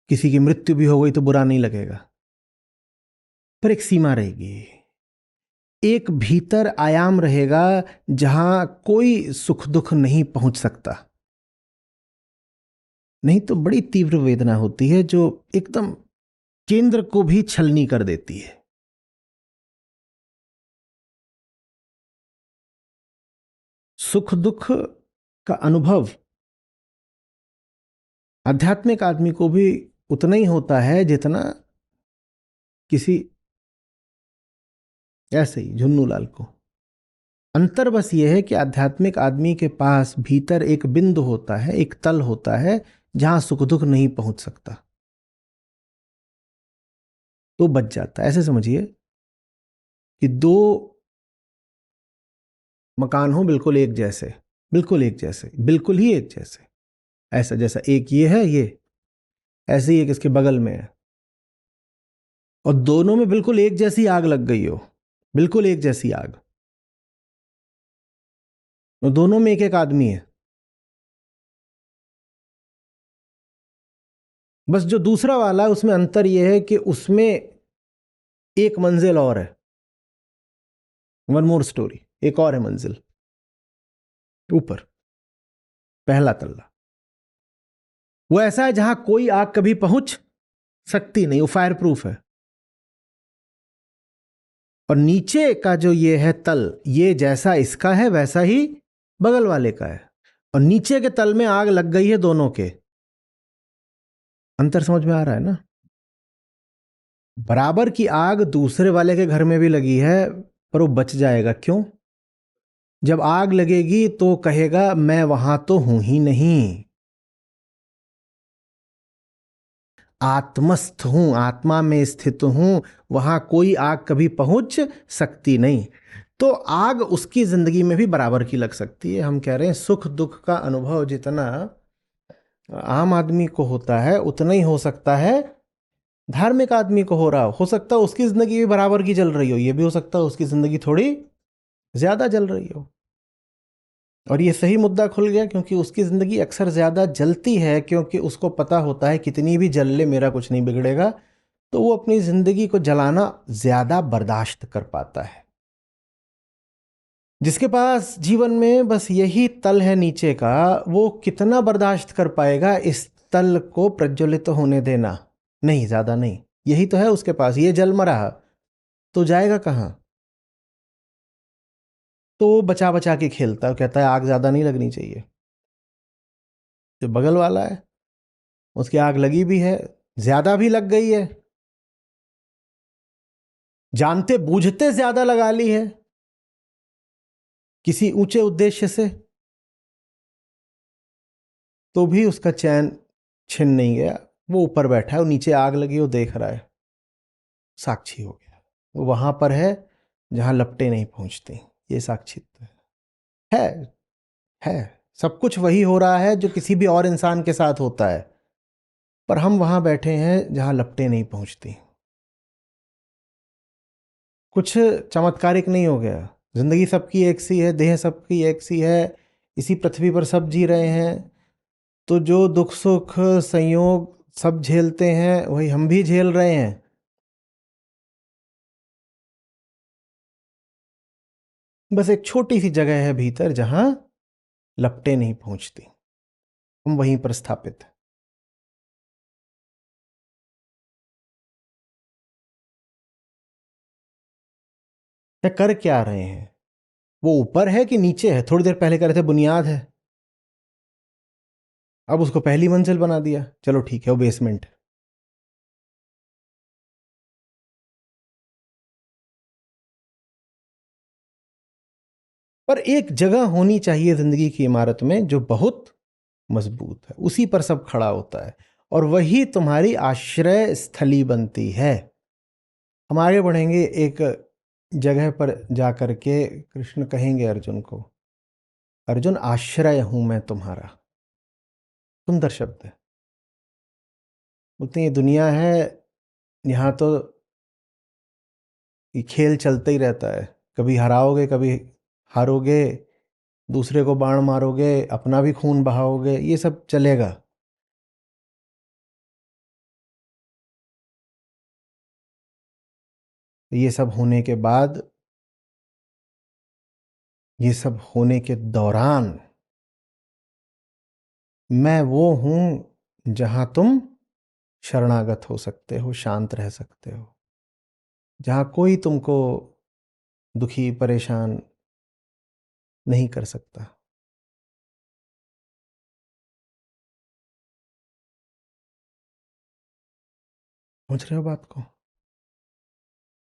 किसी की मृत्यु भी हो गई तो बुरा नहीं लगेगा, पर एक सीमा रहेगी। एक भीतर आयाम रहेगा जहां कोई सुख दुख नहीं पहुंच सकता। नहीं तो बड़ी तीव्र वेदना होती है जो एकदम केंद्र को भी छलनी कर देती है। सुख दुख का अनुभव आध्यात्मिक आदमी को भी उतना ही होता है जितना किसी ऐसे ही झुन्नू लाल को। अंतर बस यह है कि आध्यात्मिक आदमी के पास भीतर एक बिंदु होता है, एक तल होता है जहां सुख दुख नहीं पहुंच सकता, तो बच जाता है। ऐसे समझिए कि दो मकान हो बिल्कुल एक जैसे, बिल्कुल एक जैसे, बिल्कुल ही एक जैसे, ऐसा जैसा एक ये है, ये ऐसे ही एक इसके बगल में है, और दोनों में बिल्कुल एक जैसी आग लग गई हो, बिल्कुल एक जैसी आग, और दोनों में एक एक आदमी है। बस जो दूसरा वाला है उसमें अंतर यह है कि उसमें एक मंजिल और है, वन मोर स्टोरी, एक और है मंजिल ऊपर, पहला तल्ला। वो ऐसा है जहां कोई आग कभी पहुंच सकती नहीं, वो फायर प्रूफ है। और नीचे का जो ये है तल, ये जैसा इसका है वैसा ही बगल वाले का है, और नीचे के तल में आग लग गई है दोनों के। अंतर समझ में आ रहा है ना? बराबर की आग दूसरे वाले के घर में भी लगी है, पर वो बच जाएगा। क्यों? जब आग लगेगी तो कहेगा मैं वहां तो हूं ही नहीं, आत्मस्थ हूं, आत्मा में स्थित हूं, वहां कोई आग कभी पहुंच सकती नहीं। तो आग उसकी जिंदगी में भी बराबर की लग सकती है। हम कह रहे हैं सुख दुख का अनुभव जितना आम आदमी को होता है उतना ही हो सकता है धार्मिक आदमी को हो रहा हो सकता है उसकी जिंदगी भी बराबर की जल रही हो, ये भी हो सकता है उसकी जिंदगी थोड़ी ज्यादा जल रही हो। और ये सही मुद्दा खुल गया क्योंकि उसकी ज़िंदगी अक्सर ज़्यादा जलती है, क्योंकि उसको पता होता है कितनी भी जल ले मेरा कुछ नहीं बिगड़ेगा, तो वो अपनी ज़िंदगी को जलाना ज़्यादा बर्दाश्त कर पाता है। जिसके पास जीवन में बस यही तल है नीचे का, वो कितना बर्दाश्त कर पाएगा इस तल को प्रज्वलित होने देना? नहीं, ज़्यादा नहीं। यही तो है उसके पास, ये जल मरा तो जाएगा कहाँ? तो वो बचा बचा के खेलता है, कहता है आग ज़्यादा नहीं लगनी चाहिए। जो बगल वाला है उसकी आग लगी भी है, ज्यादा भी लग गई है, जानते बूझते ज्यादा लगा ली है किसी ऊंचे उद्देश्य से, तो भी उसका चैन छिन नहीं गया। वो ऊपर बैठा है, वो नीचे आग लगी वो देख रहा है, साक्षी हो गया। वो वहां पर है जहां लपटें नहीं पहुंचती। ये साक्षित्व है। है सब कुछ वही हो रहा है जो किसी भी और इंसान के साथ होता है, पर हम वहां बैठे हैं जहां लपटें नहीं पहुंचती। कुछ चमत्कारिक नहीं हो गया। जिंदगी सबकी एक सी है, देह सबकी एक सी है, इसी पृथ्वी पर सब जी रहे हैं। तो जो दुख सुख संयोग सब झेलते हैं वही हम भी झेल रहे हैं। बस एक छोटी सी जगह है भीतर जहां लपटें नहीं पहुंचती, हम वहीं पर स्थापित हैं। या कर क्या रहे हैं? वो ऊपर है कि नीचे है? थोड़ी देर पहले कह रहे थे बुनियाद है, अब उसको पहली मंजिल बना दिया। चलो ठीक है, वो बेसमेंट है। पर एक जगह होनी चाहिए जिंदगी की इमारत में जो बहुत मजबूत है, उसी पर सब खड़ा होता है, और वही तुम्हारी आश्रय स्थली बनती है। हम आगे बढ़ेंगे। एक जगह पर जाकर के कृष्ण कहेंगे अर्जुन को, अर्जुन आश्रय हूं मैं तुम्हारा। सुंदर शब्द है। बोलते हैं ये दुनिया है, यहाँ तो ये खेल चलते ही रहता है, कभी हराओगे कभी हारोगे, दूसरे को बाण मारोगे, अपना भी खून बहाओगे, ये सब चलेगा। ये सब होने के बाद ये सब होने के दौरान मैं वो हूं जहां तुम शरणागत हो सकते हो, शांत रह सकते हो, जहां कोई तुमको दुखी परेशान नहीं कर सकता। समझ रहे हो बात को?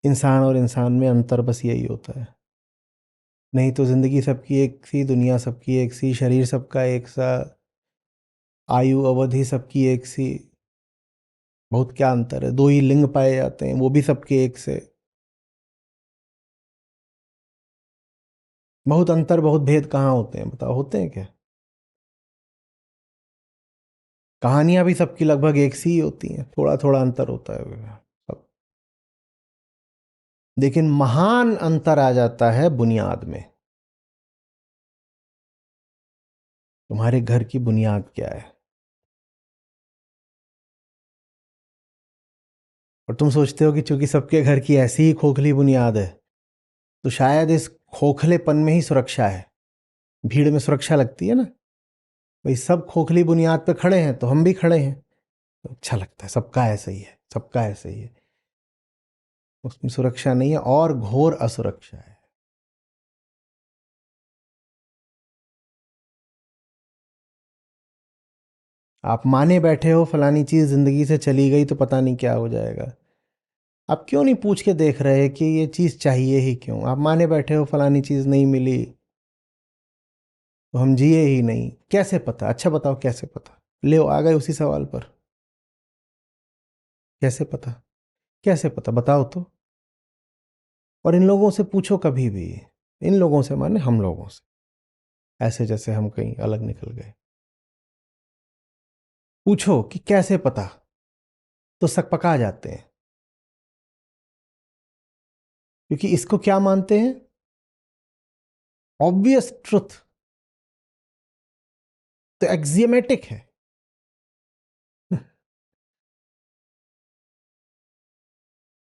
इंसान और इंसान में अंतर बस यही होता है। नहीं तो जिंदगी सबकी एक सी, दुनिया सबकी एक सी, शरीर सबका एक सा, आयु अवधि सबकी एक सी। बहुत क्या अंतर है, दो ही लिंग पाए जाते हैं, वो भी सबके एक से। बहुत अंतर, बहुत भेद कहाँ होते हैं बताओ, होते हैं क्या? कहानियां भी सबकी लगभग एक सी ही होती हैं, थोड़ा थोड़ा अंतर होता है सब। लेकिन महान अंतर आ जाता है बुनियाद में। तुम्हारे घर की बुनियाद क्या है? और तुम सोचते हो कि चूंकि सबके घर की ऐसी ही खोखली बुनियाद है, तो शायद इस खोखलेपन में ही सुरक्षा है। भीड़ में सुरक्षा लगती है ना, भाई सब खोखली बुनियाद पे खड़े हैं तो हम भी खड़े हैं, तो अच्छा लगता है, सबका ऐसा ही है, सबका ऐसा ही है। उसमें सुरक्षा नहीं है, और घोर असुरक्षा है। आप माने बैठे हो फलानी चीज जिंदगी से चली गई तो पता नहीं क्या हो जाएगा। आप क्यों नहीं पूछ के देख रहे कि ये चीज चाहिए ही क्यों? आप माने बैठे हो फलानी चीज नहीं मिली तो हम जिए ही नहीं, कैसे पता? अच्छा बताओ कैसे पता? ले आ गए उसी सवाल पर। कैसे पता? कैसे पता बताओ तो। और इन लोगों से पूछो कभी भी, इन लोगों से माने हम लोगों से, ऐसे जैसे हम कहीं अलग निकल गए। पूछो कि कैसे पता, तो सक पका जाते हैं। क्योंकि इसको क्या मानते हैं? Obvious truth. तो एक्सियमेटिक है।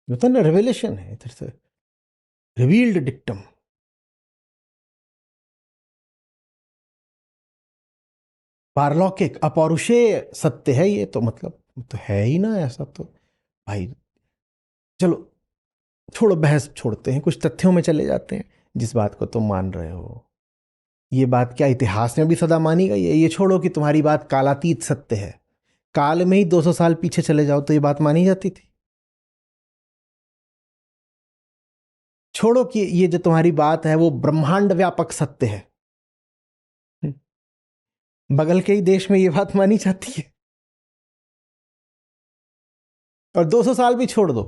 होता ना, रेवलेशन है इधर से, रिवील्ड डिक्टम। पारलौकिक अपौरुषेय सत्य है ये, तो मतलब तो है ही ना ऐसा तो। भाई चलो छोड़ो, बहस छोड़ते हैं, कुछ तथ्यों में चले जाते हैं। जिस बात को तुम मान रहे हो, ये बात क्या इतिहास में भी सदा मानी गई है? ये छोड़ो कि तुम्हारी बात कालातीत सत्य है, काल में ही 200 साल पीछे चले जाओ तो ये बात मानी जाती थी। छोड़ो कि ये जो तुम्हारी बात है वो ब्रह्मांड व्यापक सत्य है, बगल के ही देश में ये बात मानी जाती है। और 200 साल भी छोड़ दो,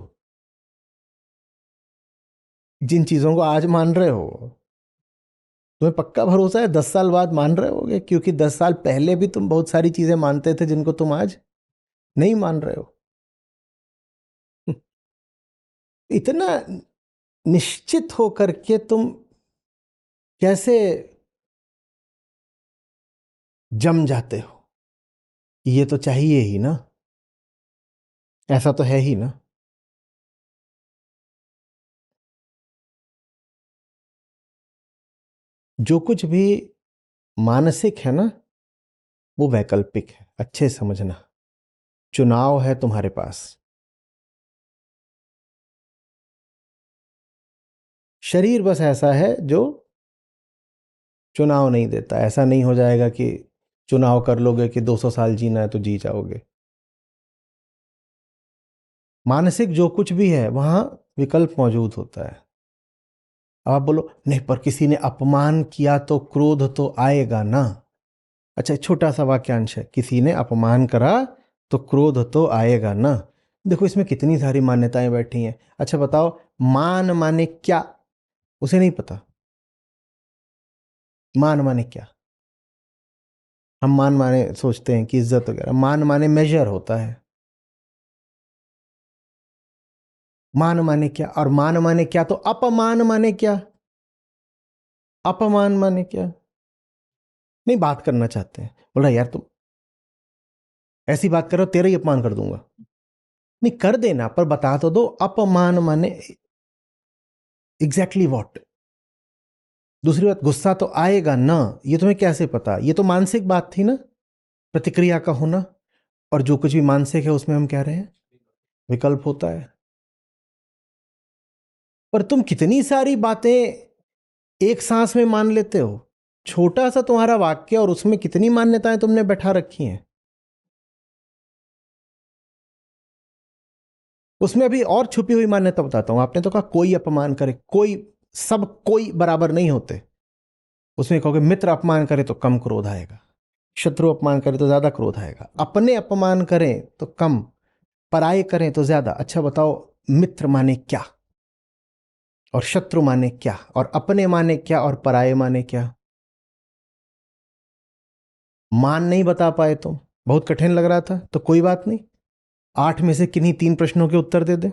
जिन चीजों को आज मान रहे हो, तुम्हें पक्का भरोसा है 10 साल बाद मान रहे होगे? क्योंकि 10 साल पहले भी तुम बहुत सारी चीजें मानते थे जिनको तुम आज नहीं मान रहे हो। इतना निश्चित होकर के तुम कैसे जम जाते हो? ये तो चाहिए ही ना, ऐसा तो है ही ना। जो कुछ भी मानसिक है ना, वो वैकल्पिक है, अच्छे समझना। चुनाव है तुम्हारे पास। शरीर बस ऐसा है जो चुनाव नहीं देता। ऐसा नहीं हो जाएगा कि चुनाव कर लोगे कि 200 साल जीना है तो जी जाओगे। मानसिक जो कुछ भी है वहां विकल्प मौजूद होता है। अब आप बोलो नहीं पर किसी ने अपमान किया तो क्रोध तो आएगा ना। अच्छा, छोटा सा वाक्यांश है, किसी ने अपमान करा तो क्रोध तो आएगा ना। देखो इसमें कितनी सारी मान्यताएं बैठी हैं। अच्छा बताओ, मान माने क्या? उसे नहीं पता। मान माने क्या? हम मान माने सोचते हैं कि इज्जत वगैरह, मान माने मेजर होता है। मान माने क्या? और मान माने क्या तो अपमान माने क्या? अपमान माने क्या? नहीं, बात करना चाहते हैं, बोल रहा यार तुम ऐसी बात करो तेरा ही अपमान कर दूंगा। नहीं कर देना, पर बता तो दो अपमान माने एग्जैक्टली व्हाट। दूसरी बात, गुस्सा तो आएगा ना, ये तुम्हें कैसे पता? ये तो मानसिक बात थी ना, प्रतिक्रिया का होना। और जो कुछ भी मानसिक है उसमें हम कह रहे हैं विकल्प होता है। पर तुम कितनी सारी बातें एक सांस में मान लेते हो। छोटा सा तुम्हारा वाक्य और उसमें कितनी मान्यताएं तुमने बैठा रखी हैं। उसमें अभी और छुपी हुई मान्यता बताता हूं। आपने तो कहा कोई अपमान करे, कोई, सब कोई बराबर नहीं होते। उसमें कहोगे मित्र अपमान करे तो कम क्रोध आएगा, शत्रु अपमान करे तो ज्यादा क्रोध आएगा, अपने अपमान करें तो कम, पराये करें तो ज्यादा। अच्छा बताओ, मित्र माने क्या और शत्रु माने क्या और अपने माने क्या और पराये माने क्या? मान नहीं बता पाए तुम, बहुत कठिन लग रहा था, तो कोई बात नहीं, 8 में से किन्हीं 3 प्रश्नों के उत्तर दे दे।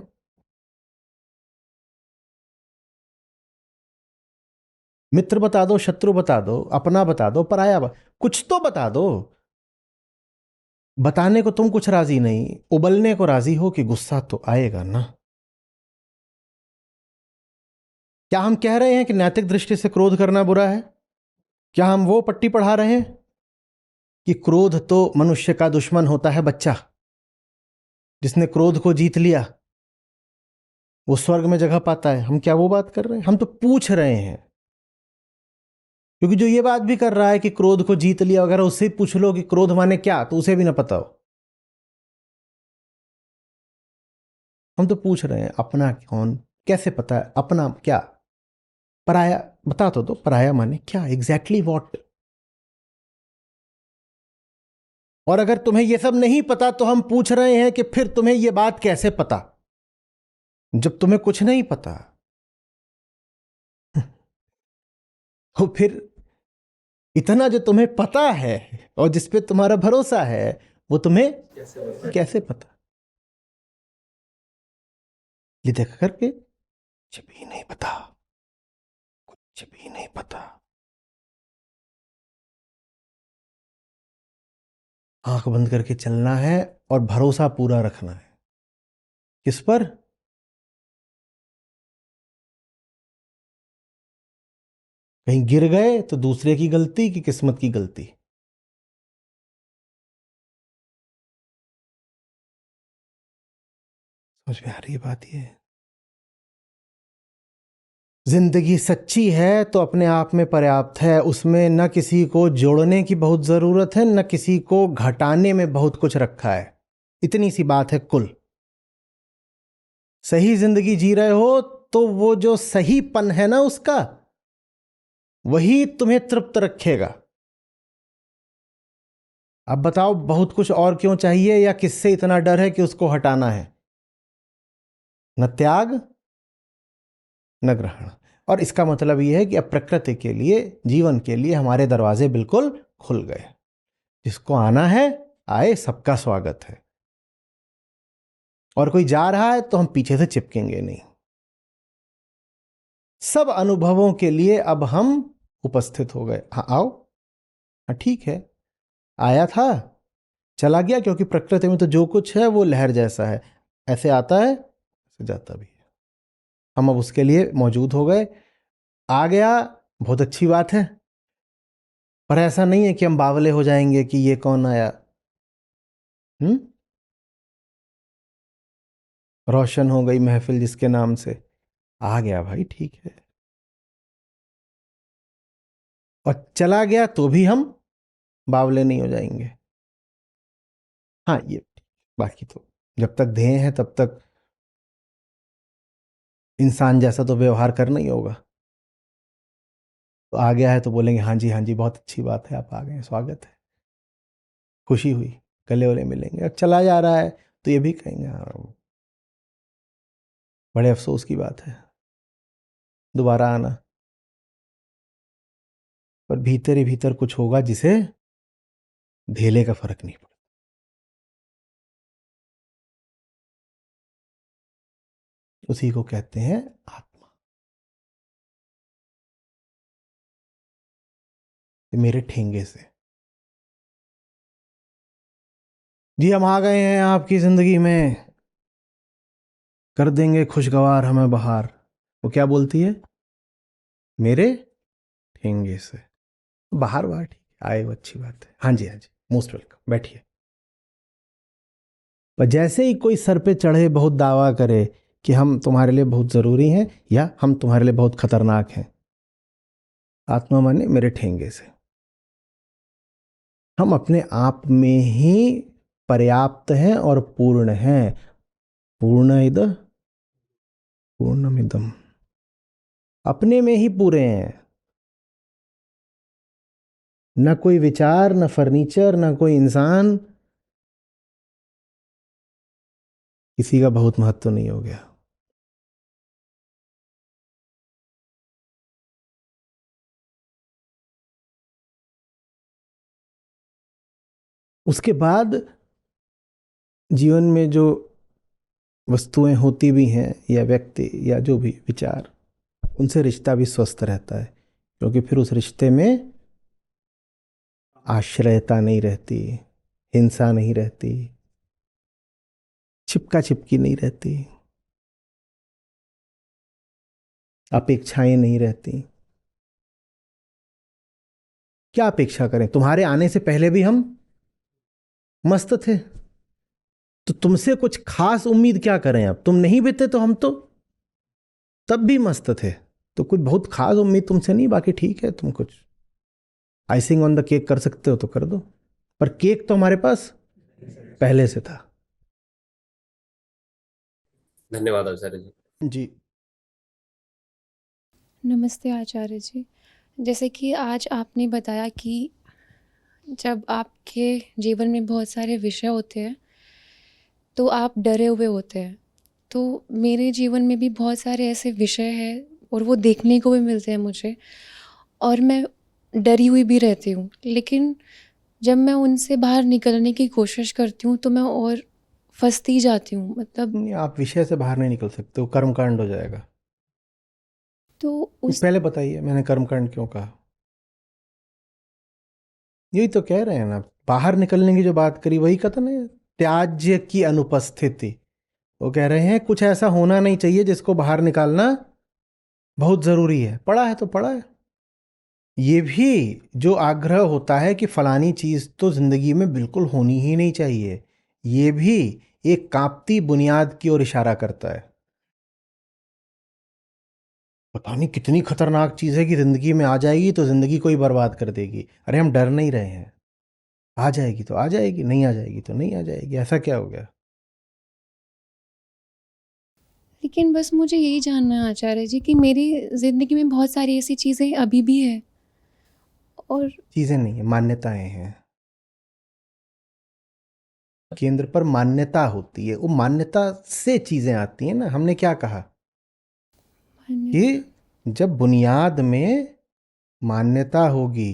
मित्र बता दो, शत्रु बता दो, अपना बता दो, पराया कुछ तो बता दो। बताने को तुम कुछ राजी नहीं, उबलने को राजी हो कि गुस्सा तो आएगा ना। क्या हम कह रहे हैं कि नैतिक दृष्टि से क्रोध करना बुरा है? क्या हम वो पट्टी पढ़ा रहे हैं कि क्रोध तो मनुष्य का दुश्मन होता है? बच्चा जिसने क्रोध को जीत लिया वो स्वर्ग में जगह पाता है। हम क्या वो बात कर रहे हैं? हम तो पूछ रहे हैं, क्योंकि जो ये बात भी कर रहा है कि क्रोध को जीत लिया, अगर उससे पूछ लो कि क्रोध माने क्या, तो उसे भी ना पता हो। हम तो पूछ रहे हैं अपना कौन, कैसे पता है अपना क्या? पराया बता तो दो, पराया माने क्या, एग्जैक्टली वॉट। और अगर तुम्हें यह सब नहीं पता तो हम पूछ रहे हैं कि फिर तुम्हें यह बात कैसे पता, जब तुम्हें कुछ नहीं पता। तो फिर इतना जो तुम्हें पता है और जिस पे तुम्हारा भरोसा है, वो तुम्हें कैसे पता? ये देख करके कुछ भी नहीं पता, कुछ भी नहीं पता। आंख बंद करके चलना है और भरोसा पूरा रखना है। किस पर? कहीं गिर गए तो दूसरे की गलती कि किस्मत की गलती? समझ में आ रही है बात? ये जिंदगी सच्ची है तो अपने आप में पर्याप्त है, उसमें न किसी को जोड़ने की बहुत जरूरत है, न किसी को घटाने में बहुत कुछ रखा है। इतनी सी बात है कुल। सही जिंदगी जी रहे हो तो वो जो सहीपन है ना उसका, वही तुम्हें तृप्त रखेगा। अब बताओ बहुत कुछ और क्यों चाहिए, या किससे इतना डर है कि उसको हटाना है? न त्याग न ग्रहण। और इसका मतलब यह है कि अब प्रकृति के लिए, जीवन के लिए हमारे दरवाजे बिल्कुल खुल गए। जिसको आना है आए, सबका स्वागत है। और कोई जा रहा है तो हम पीछे से चिपकेंगे नहीं। सब अनुभवों के लिए अब हम उपस्थित हो गए। हाँ आओ, हाँ ठीक है, आया था चला गया, क्योंकि प्रकृति में तो जो कुछ है वो लहर जैसा है, ऐसे आता है ऐसे जाता भी है। हम अब उसके लिए मौजूद हो गए। आ गया, बहुत अच्छी बात है, पर ऐसा नहीं है कि हम बावले हो जाएंगे कि ये कौन आया। रोशन हो गई महफिल जिसके नाम से। आ गया भाई, ठीक है, और चला गया तो भी हम बावले नहीं हो जाएंगे। हाँ ये बाकी तो जब तक ध्येय है तब तक इंसान जैसा तो व्यवहार करना ही होगा। तो आ गया है तो बोलेंगे हाँ जी बहुत अच्छी बात है, आप आ गए, स्वागत है, खुशी हुई, गले वले मिलेंगे। और चला जा रहा है तो ये भी कहेंगे हाँ बड़े अफसोस की बात है, दोबारा आना। पर भीतर ही भीतर कुछ होगा जिसे धेले का फर्क नहीं पड़ता। उसी को कहते हैं आत्मा। मेरे ठेंगे से जी हम आ गए हैं आपकी जिंदगी में, कर देंगे खुशगवार हमें बहार। वो क्या बोलती है? मेरे ठेंगे से बाहर बाहर, ठीक है, आए वो अच्छी बात है। हाँ जी, हाँ जी, मोस्ट वेलकम, बैठिए। और जैसे ही कोई सर पे चढ़े बहुत दावा करे कि हम तुम्हारे लिए बहुत ज़रूरी हैं या हम तुम्हारे लिए बहुत खतरनाक हैं, आत्मा माने मेरे ठेंगे से। हम अपने आप में ही पर्याप्त हैं और पूर्ण हैं। पूर्ण पूर्णमिदम, अपने में ही पूरे हैं। न कोई विचार, न फर्नीचर, न कोई इंसान, किसी का बहुत महत्व नहीं हो गया। उसके बाद जीवन में जो वस्तुएं होती भी हैं या व्यक्ति या जो भी विचार, उनसे रिश्ता भी स्वस्थ रहता है, क्योंकि फिर उस रिश्ते में आश्रयता नहीं रहती, हिंसा नहीं रहती, चिपका चिपकी नहीं रहती, अपेक्षाएं नहीं रहती। क्या अपेक्षा करें? तुम्हारे आने से पहले भी हम मस्त थे, तो तुमसे कुछ खास उम्मीद क्या करें? अब तुम नहीं भी थे तो हम तो तब भी मस्त थे, तो कुछ बहुत खास उम्मीद तुमसे नहीं। बाकी ठीक है, तुम कुछ आइसिंग ऑन द केक कर सकते हो तो कर दो, पर केक तो हमारे पास पहले से था। धन्यवाद आचार्य जी। जी। नमस्ते आचार्य जी। जैसे कि आज आपने बताया कि जब आपके जीवन में बहुत सारे विषय होते हैं तो आप डरे हुए होते हैं। तो मेरे जीवन में भी बहुत सारे ऐसे विषय हैं और वो देखने को भी मिलते हैं मुझे, और मैं डरी हुई भी रहती हूँ। लेकिन जब मैं उनसे बाहर निकलने की कोशिश करती हूँ तो मैं और फंसती जाती हूँ। मतलब नहीं, आप विषय से बाहर नहीं निकल सकते, वो कर्मकांड हो जाएगा। तो उस पहले बताइए मैंने कर्मकांड क्यों कहा? यही तो कह रहे हैं ना, बाहर निकलने की जो बात करी वही कथन है, त्याज्य की अनुपस्थिति। वो कह रहे हैं कुछ ऐसा होना नहीं चाहिए जिसको बाहर निकालना बहुत जरूरी है। पड़ा है तो पड़ा है। ये भी जो आग्रह होता है कि फलानी चीज तो जिंदगी में बिल्कुल होनी ही नहीं चाहिए, ये भी एक कांपती बुनियाद की ओर इशारा करता है। पता नहीं कितनी खतरनाक चीज है कि जिंदगी में आ जाएगी तो जिंदगी को ही बर्बाद कर देगी। अरे हम डर नहीं रहे हैं, आ जाएगी तो आ जाएगी, नहीं आ जाएगी तो नहीं आ जाएगी, ऐसा क्या हो गया? लेकिन बस मुझे यही जानना है आचार्य जी कि मेरी ज़िंदगी में बहुत सारी ऐसी चीज़ें अभी भी है। और चीजें नहीं है, मान्यताएं हैं। केंद्र पर मान्यता होती है, वो मान्यता से चीजें आती हैं ना। हमने क्या कहा मैंने कि जब बुनियाद में मान्यता होगी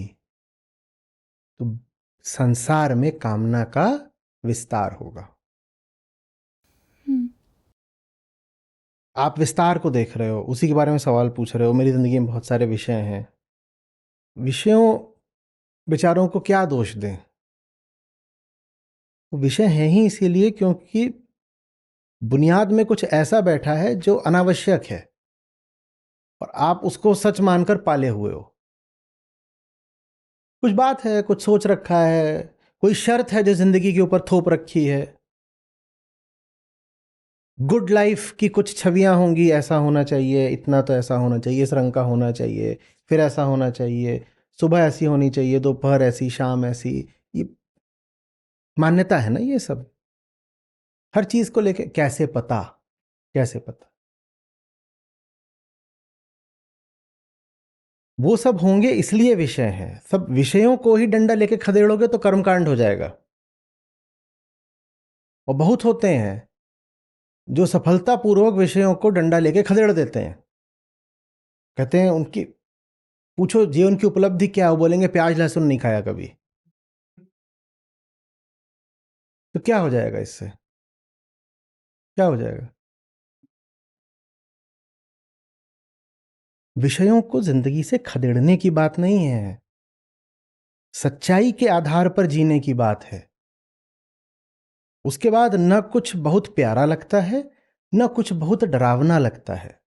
तो संसार में कामना का विस्तार होगा। हम्म, आप विस्तार को देख रहे हो, उसी के बारे में सवाल पूछ रहे हो। मेरी जिंदगी में बहुत सारे विषय हैं, विषयों विचारों को क्या दोष दें? वो विषय हैं ही इसीलिए क्योंकि बुनियाद में कुछ ऐसा बैठा है जो अनावश्यक है और आप उसको सच मानकर पाले हुए हो। कुछ बात है, कुछ सोच रखा है, कोई शर्त है जो जिंदगी के ऊपर थोप रखी है। गुड लाइफ की कुछ छवियां होंगी, ऐसा होना चाहिए, इतना तो ऐसा होना चाहिए, इस रंग का होना चाहिए, फिर ऐसा होना चाहिए, सुबह ऐसी होनी चाहिए, दोपहर ऐसी, शाम ऐसी। ये मान्यता है ना, ये सब हर चीज को लेके। कैसे पता? कैसे पता? वो सब होंगे इसलिए विषय हैं। सब विषयों को ही डंडा लेके खदेड़ोगे तो कर्मकांड हो जाएगा। और बहुत होते हैं जो सफलतापूर्वक विषयों को डंडा लेके खदेड़ देते हैं। कहते हैं उनकी पूछो जीवन की उपलब्धि क्या है, वो बोलेंगे प्याज लहसुन नहीं खाया कभी। तो क्या हो जाएगा इससे? क्या हो जाएगा? विषयों को जिंदगी से खदेड़ने की बात नहीं है, सच्चाई के आधार पर जीने की बात है। उसके बाद न कुछ बहुत प्यारा लगता है, न कुछ बहुत डरावना लगता है।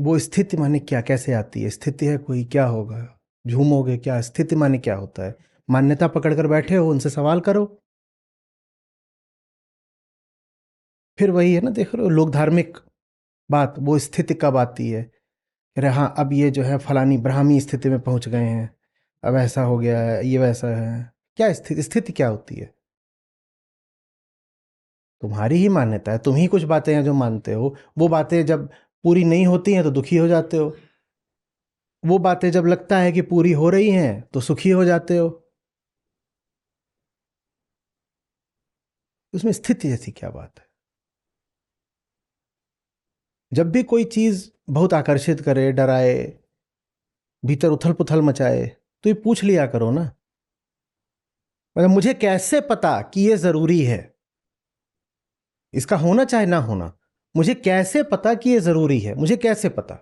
वो स्थिति माने क्या, कैसे आती है? स्थिति है कोई, क्या होगा? झूमोगे क्या? स्थिति माने क्या होता है? मान्यता पकड़कर बैठे हो, उनसे सवाल करो। फिर वही है ना, देख रहे हो लोग धार्मिक बात, वो स्थिति कब आती है? अरे हाँ, अब ये जो है फलानी ब्राह्मी स्थिति में पहुंच गए हैं, अब ऐसा हो गया है, ये वैसा है। क्या स्थिति? स्थिति क्या होती है? तुम्हारी ही मान्यता है, तुम ही कुछ बातें हैं जो मानते हो। वो बातें जब पूरी नहीं होती हैं तो दुखी हो जाते हो, वो बातें जब लगता है कि पूरी हो रही हैं तो सुखी हो जाते हो। उसमें स्थिति जैसी क्या बात है? जब भी कोई चीज बहुत आकर्षित करे, डराए, भीतर उथल पुथल मचाए, तो ये पूछ लिया करो ना, मतलब मुझे कैसे पता कि ये जरूरी है? इसका होना चाहे ना होना, मुझे कैसे पता कि ये जरूरी है? मुझे कैसे पता?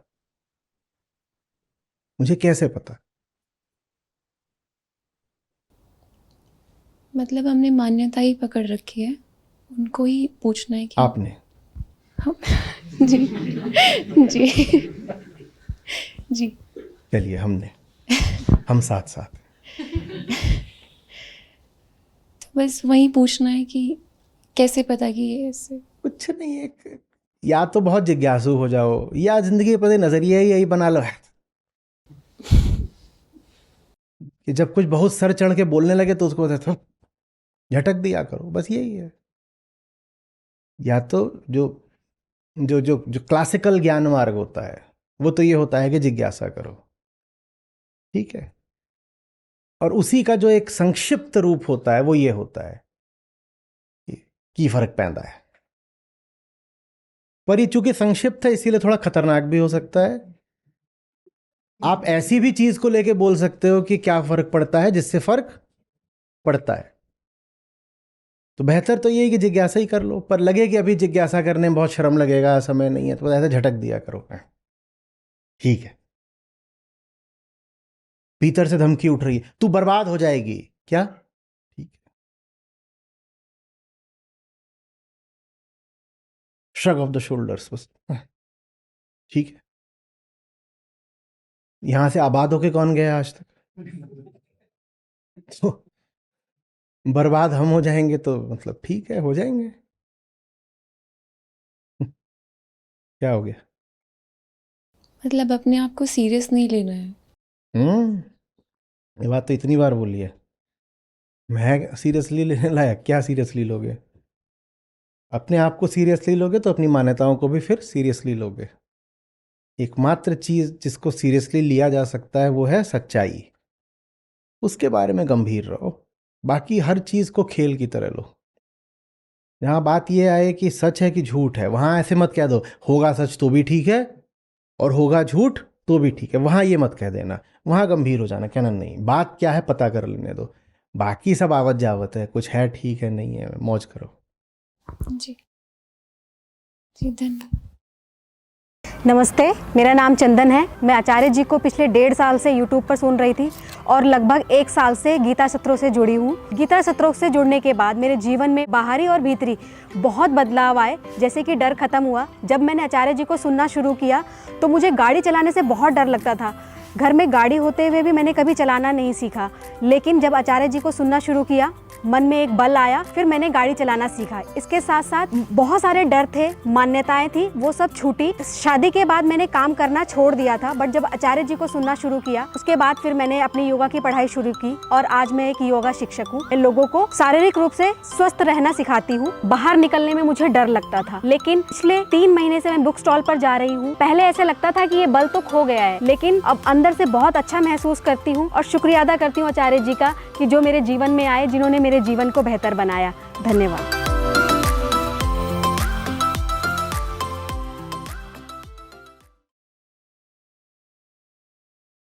मुझे कैसे पता? मतलब हमने मान्यता ही पकड़ रखी है, उनको ही पूछना है कि आपने? हम जी जी जी चलिए, हमने, हम साथ साथ। तो बस वही पूछना है कि कैसे पता कि ये ऐसे। कुछ नहीं, एक या तो बहुत जिज्ञासु हो जाओ, या जिंदगी के प्रति नजरिया ही यही बना लो कि जब कुछ बहुत सर चढ़ के बोलने लगे तो उसको तो झटक दिया करो, बस यही है। या तो जो जो जो जो क्लासिकल ज्ञान मार्ग होता है वो तो ये होता है कि जिज्ञासा करो, ठीक है, और उसी का जो एक संक्षिप्त रूप होता है वो ये होता है कि फर्क पैदा है। पर ये चूंकि संक्षिप्त है इसीलिए थोड़ा खतरनाक भी हो सकता है। आप ऐसी भी चीज को लेके बोल सकते हो कि क्या फर्क पड़ता है, जिससे फर्क पड़ता है। तो बेहतर तो यही कि जिज्ञासा ही कर लो, पर लगे कि अभी जिज्ञासा करने में बहुत शर्म लगेगा, समय नहीं है, तो ऐसे झटक दिया करो, ठीक है। भीतर से धमकी उठ रही है, तू बर्बाद हो जाएगी क्या? ठीक है, श्रग ऑफ द शोल्डर्स, बस ठीक है। यहां से आबाद होके कौन गया आज तक? तो बर्बाद हम हो जाएंगे तो मतलब ठीक है, हो जाएंगे। क्या हो गया? मतलब अपने आप को सीरियस नहीं लेना है। ये बात तो इतनी बार बोली है। मैं सीरियसली लेने लायक क्या? सीरियसली लोगे? अपने आप को सीरियसली लोगे तो अपनी मान्यताओं को भी फिर सीरियसली लोगे। एकमात्र चीज जिसको सीरियसली लिया जा सकता है वो है सच्चाई, उसके बारे में गंभीर रहो, बाकी हर चीज को खेल की तरह लो। जहां बात यह आए कि सच है कि झूठ है, वहां ऐसे मत कह दो होगा सच तो भी ठीक है और होगा झूठ तो भी ठीक है, वहां ये मत कह देना, वहां गंभीर हो जाना, कहना नहीं बात क्या है पता कर लेने दो, बाकी सब आवत जावत है, कुछ है ठीक है नहीं है, मौज करो। जी जी, धन्यवाद। नमस्ते, मेरा नाम चंदन है। मैं आचार्य जी को पिछले 1.5 साल से यूट्यूब पर सुन रही थी और लगभग 1 साल से गीता सत्रों से जुड़ी हूँ। गीता सत्रों से जुड़ने के बाद मेरे जीवन में बाहरी और भीतरी बहुत बदलाव आए, जैसे कि डर खत्म हुआ। जब मैंने आचार्य जी को सुनना शुरू किया तो मुझे गाड़ी चलाने से बहुत डर लगता था। घर में गाड़ी होते हुए भी मैंने कभी चलाना नहीं सीखा, लेकिन जब आचार्य जी को सुनना शुरू किया मन में एक बल आया, फिर मैंने गाड़ी चलाना सीखा। इसके साथ साथ बहुत सारे डर थे, मान्यताएं थी, वो सब छूटी। शादी के बाद मैंने काम करना छोड़ दिया था, बट जब आचार्य जी को सुनना शुरू किया उसके बाद फिर मैंने अपनी योगा की पढ़ाई शुरू की और आज मैं एक योगा शिक्षक हूँ। लोगों को शारीरिक रूप से स्वस्थ रहना सिखाती हूँ। बाहर निकलने में मुझे डर लगता था, लेकिन पिछले 3 महीने से मैं बुक स्टॉल पर जा रही हूँ। पहले ऐसे लगता था कि ये बल तो खो गया है, लेकिन अब अंदर से बहुत अच्छा महसूस करती हूँ और शुक्रिया अदा करती हूँ आचार्य जी का कि जो मेरे जीवन में आए, जिन्होंने मेरे जीवन को बेहतर बनाया। धन्यवाद।